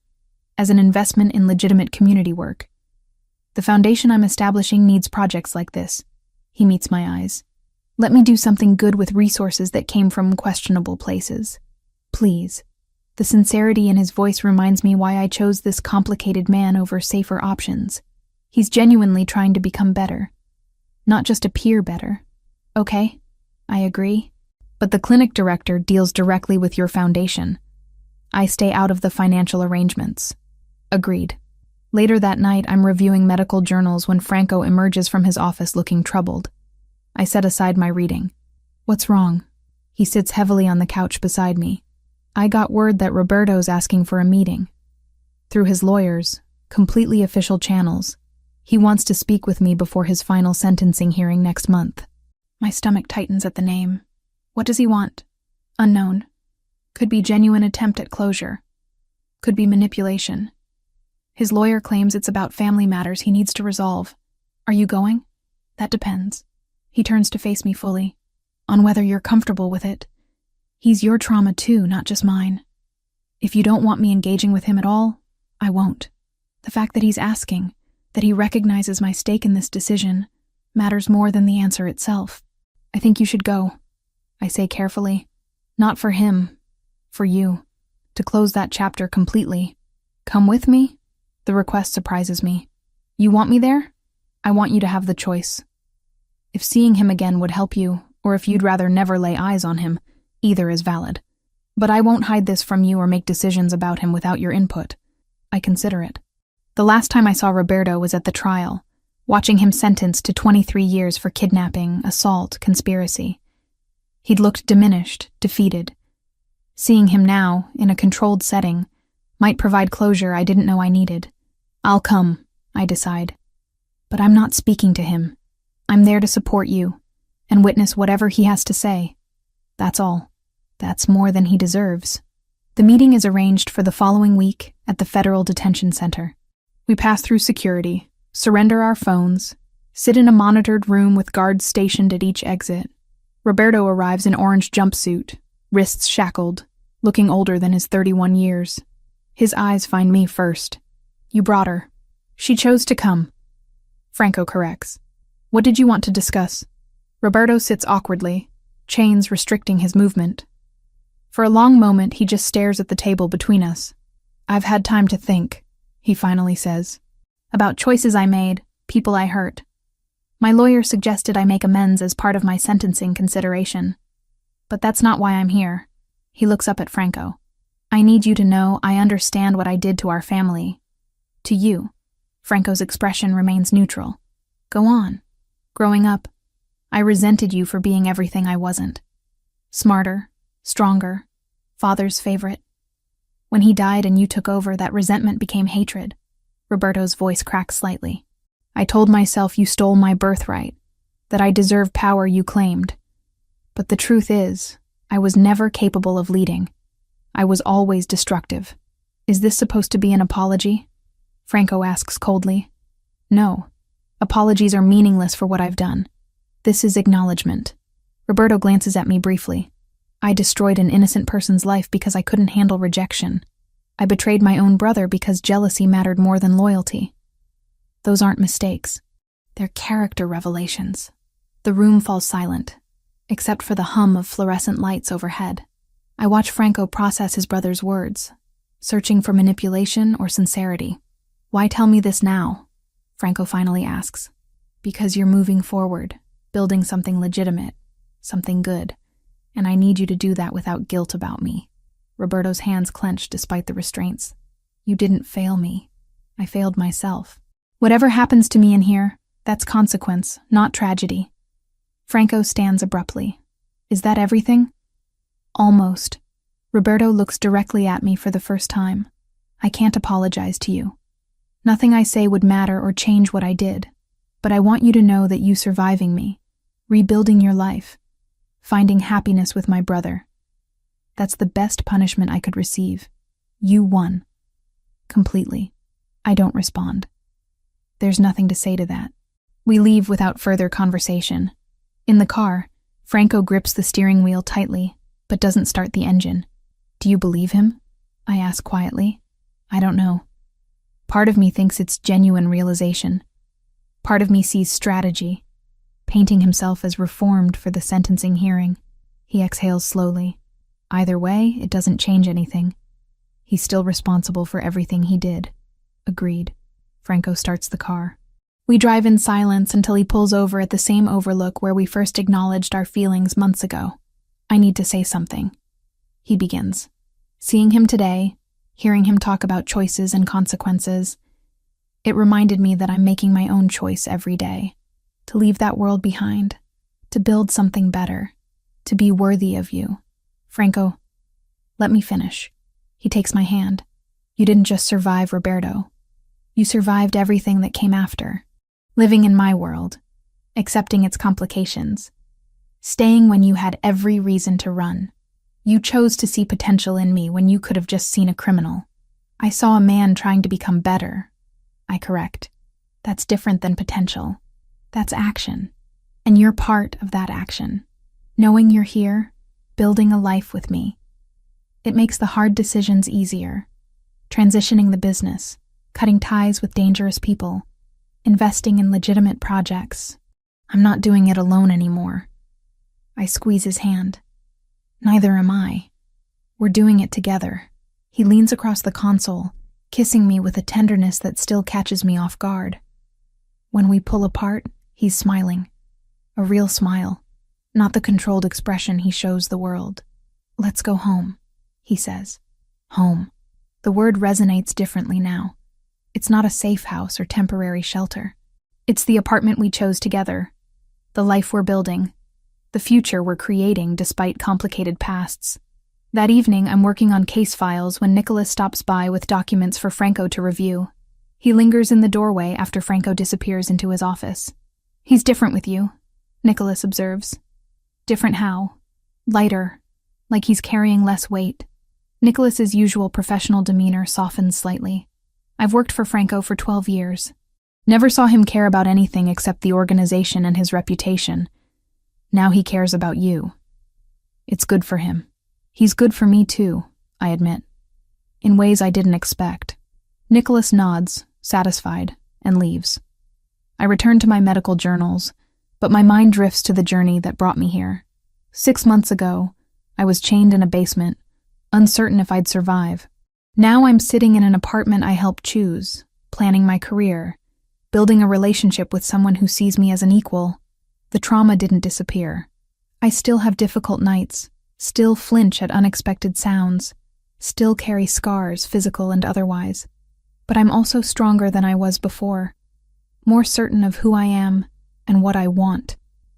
as an investment in legitimate community work. The foundation I'm establishing needs projects like this. He meets my eyes. Let me do something good with resources that came from questionable places. Please. The sincerity in his voice reminds me why I chose this complicated man over safer options. He's genuinely trying to become better. Not just appear better. Okay, I agree. But the clinic director deals directly with your foundation. I stay out of the financial arrangements. Agreed. Later that night, I'm reviewing medical journals when Franco emerges from his office looking troubled. I set aside my reading. What's wrong? He sits heavily on the couch beside me. I got word that Roberto's asking for a meeting. Through his lawyers, completely official channels. He wants to speak with me before his final sentencing hearing next month. My stomach tightens at the name. What does he want? Unknown. Could be genuine attempt at closure. Could be manipulation. His lawyer claims it's about family matters he needs to resolve. Are you going? That depends. He turns to face me fully. On whether you're comfortable with it. He's your trauma too, not just mine. If you don't want me engaging with him at all, I won't. The fact that he's asking, that he recognizes my stake in this decision, matters more than the answer itself. I think you should go, I say carefully. Not for him, for you. To close that chapter completely. Come with me? The request surprises me. You want me there? I want you to have the choice. If seeing him again would help you, or if you'd rather never lay eyes on him, either is valid. But I won't hide this from you or make decisions about him without your input. I consider it. The last time I saw Roberto was at the trial, watching him sentenced to 23 years for kidnapping, assault, conspiracy. He'd looked diminished, defeated. Seeing him now, in a controlled setting, might provide closure I didn't know I needed. I'll come, I decide. But I'm not speaking to him. I'm there to support you, and witness whatever he has to say. That's all. That's more than he deserves. The meeting is arranged for the following week at the Federal Detention Center. We pass through security, surrender our phones, sit in a monitored room with guards stationed at each exit. Roberto arrives in orange jumpsuit, wrists shackled, looking older than his 31 years. His eyes find me first. You brought her. She chose to come. Franco corrects. What did you want to discuss? Roberto sits awkwardly, chains restricting his movement. For a long moment, he just stares at the table between us. I've had time to think, he finally says. About choices I made, people I hurt. My lawyer suggested I make amends as part of my sentencing consideration. But that's not why I'm here. He looks up at Franco. I need you to know I understand what I did to our family. To you. Franco's expression remains neutral. Go on. Growing up, I resented you for being everything I wasn't. Smarter, stronger, father's favorite. When he died and you took over, that resentment became hatred. Roberto's voice cracks slightly. I told myself you stole my birthright, that I deserve power you claimed. But the truth is, I was never capable of leading. I was always destructive. Is this supposed to be an apology? Franco asks coldly. No. Apologies are meaningless for what I've done. This is acknowledgement. Roberto glances at me briefly. I destroyed an innocent person's life because I couldn't handle rejection. I betrayed my own brother because jealousy mattered more than loyalty. Those aren't mistakes. They're character revelations. The room falls silent, except for the hum of fluorescent lights overhead. I watch Franco process his brother's words, searching for manipulation or sincerity. Why tell me this now? Franco finally asks. Because you're moving forward, building something legitimate, something good, and I need you to do that without guilt about me. Roberto's hands clench despite the restraints. You didn't fail me. I failed myself. Whatever happens to me in here, that's consequence, not tragedy. Franco stands abruptly. Is that everything? Almost. Roberto looks directly at me for the first time. I can't apologize to you. Nothing I say would matter or change what I did, but I want you to know that you surviving me, rebuilding your life, finding happiness with my brother. That's the best punishment I could receive. You won. Completely. I don't respond. There's nothing to say to that. We leave without further conversation. In the car, Franco grips the steering wheel tightly, but doesn't start the engine. Do you believe him? I ask quietly. I don't know. Part of me thinks it's genuine realization. Part of me sees strategy, painting himself as reformed for the sentencing hearing. He exhales slowly. Either way, it doesn't change anything. He's still responsible for everything he did. Agreed. Franco starts the car. We drive in silence until he pulls over at the same overlook where we first acknowledged our feelings months ago. I need to say something. He begins. Seeing him today, hearing him talk about choices and consequences, it reminded me that I'm making my own choice every day. To leave that world behind. To build something better. To be worthy of you. Franco, let me finish. He takes my hand. You didn't just survive Roberto. You survived everything that came after. Living in my world. Accepting its complications. Staying when you had every reason to run. You chose to see potential in me when you could have just seen a criminal. I saw a man trying to become better. I correct. That's different than potential. That's action. And you're part of that action. Knowing you're here, building a life with me. It makes the hard decisions easier. Transitioning the business, cutting ties with dangerous people, investing in legitimate projects. I'm not doing it alone anymore. I squeeze his hand. Neither am I. We're doing it together. He leans across the console, kissing me with a tenderness that still catches me off guard. When we pull apart, he's smiling. A real smile, not the controlled expression he shows the world. Let's go home, he says. Home. The word resonates differently now. It's not a safe house or temporary shelter. It's the apartment we chose together, the life we're building, the future we're creating despite complicated pasts. That evening, I'm working on case files when Nicholas stops by with documents for Franco to review. He lingers in the doorway after Franco disappears into his office. He's different with you, Nicholas observes. Different how? Lighter, like he's carrying less weight. Nicholas's usual professional demeanor softens slightly. I've worked for Franco for 12 years. Never saw him care about anything except the organization and his reputation. Now he cares about you. It's good for him. He's good for me too, I admit. In ways I didn't expect. Nicholas nods, satisfied, and leaves. I return to my medical journals, but my mind drifts to the journey that brought me here. 6 months ago, I was chained in a basement, uncertain if I'd survive. Now I'm sitting in an apartment I helped choose, planning my career, building a relationship with someone who sees me as an equal. The trauma didn't disappear. I still have difficult nights, still flinch at unexpected sounds, still carry scars, physical and otherwise. But I'm also stronger than I was before, more certain of who I am and what I want.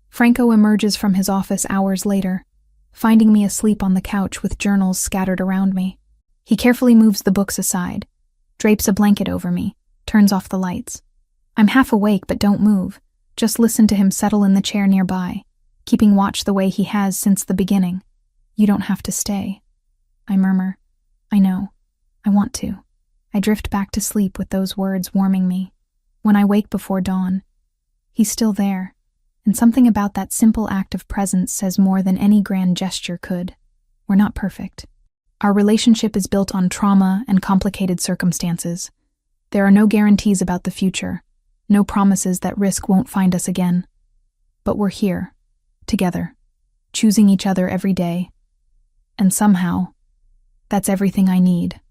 Franco emerges from his office hours later, finding me asleep on the couch with journals scattered around me. He carefully moves the books aside, drapes a blanket over me, turns off the lights. I'm half awake but don't move, just listen to him settle in the chair nearby, keeping watch the way he has since the beginning. You don't have to stay. I murmur. I know. I want to. I drift back to sleep with those words warming me. When I wake before dawn, he's still there, and something about that simple act of presence says more than any grand gesture could. We're not perfect. Our relationship is built on trauma and complicated circumstances. There are no guarantees about the future, no promises that risk won't find us again. But we're here, together, choosing each other every day. And somehow, that's everything I need.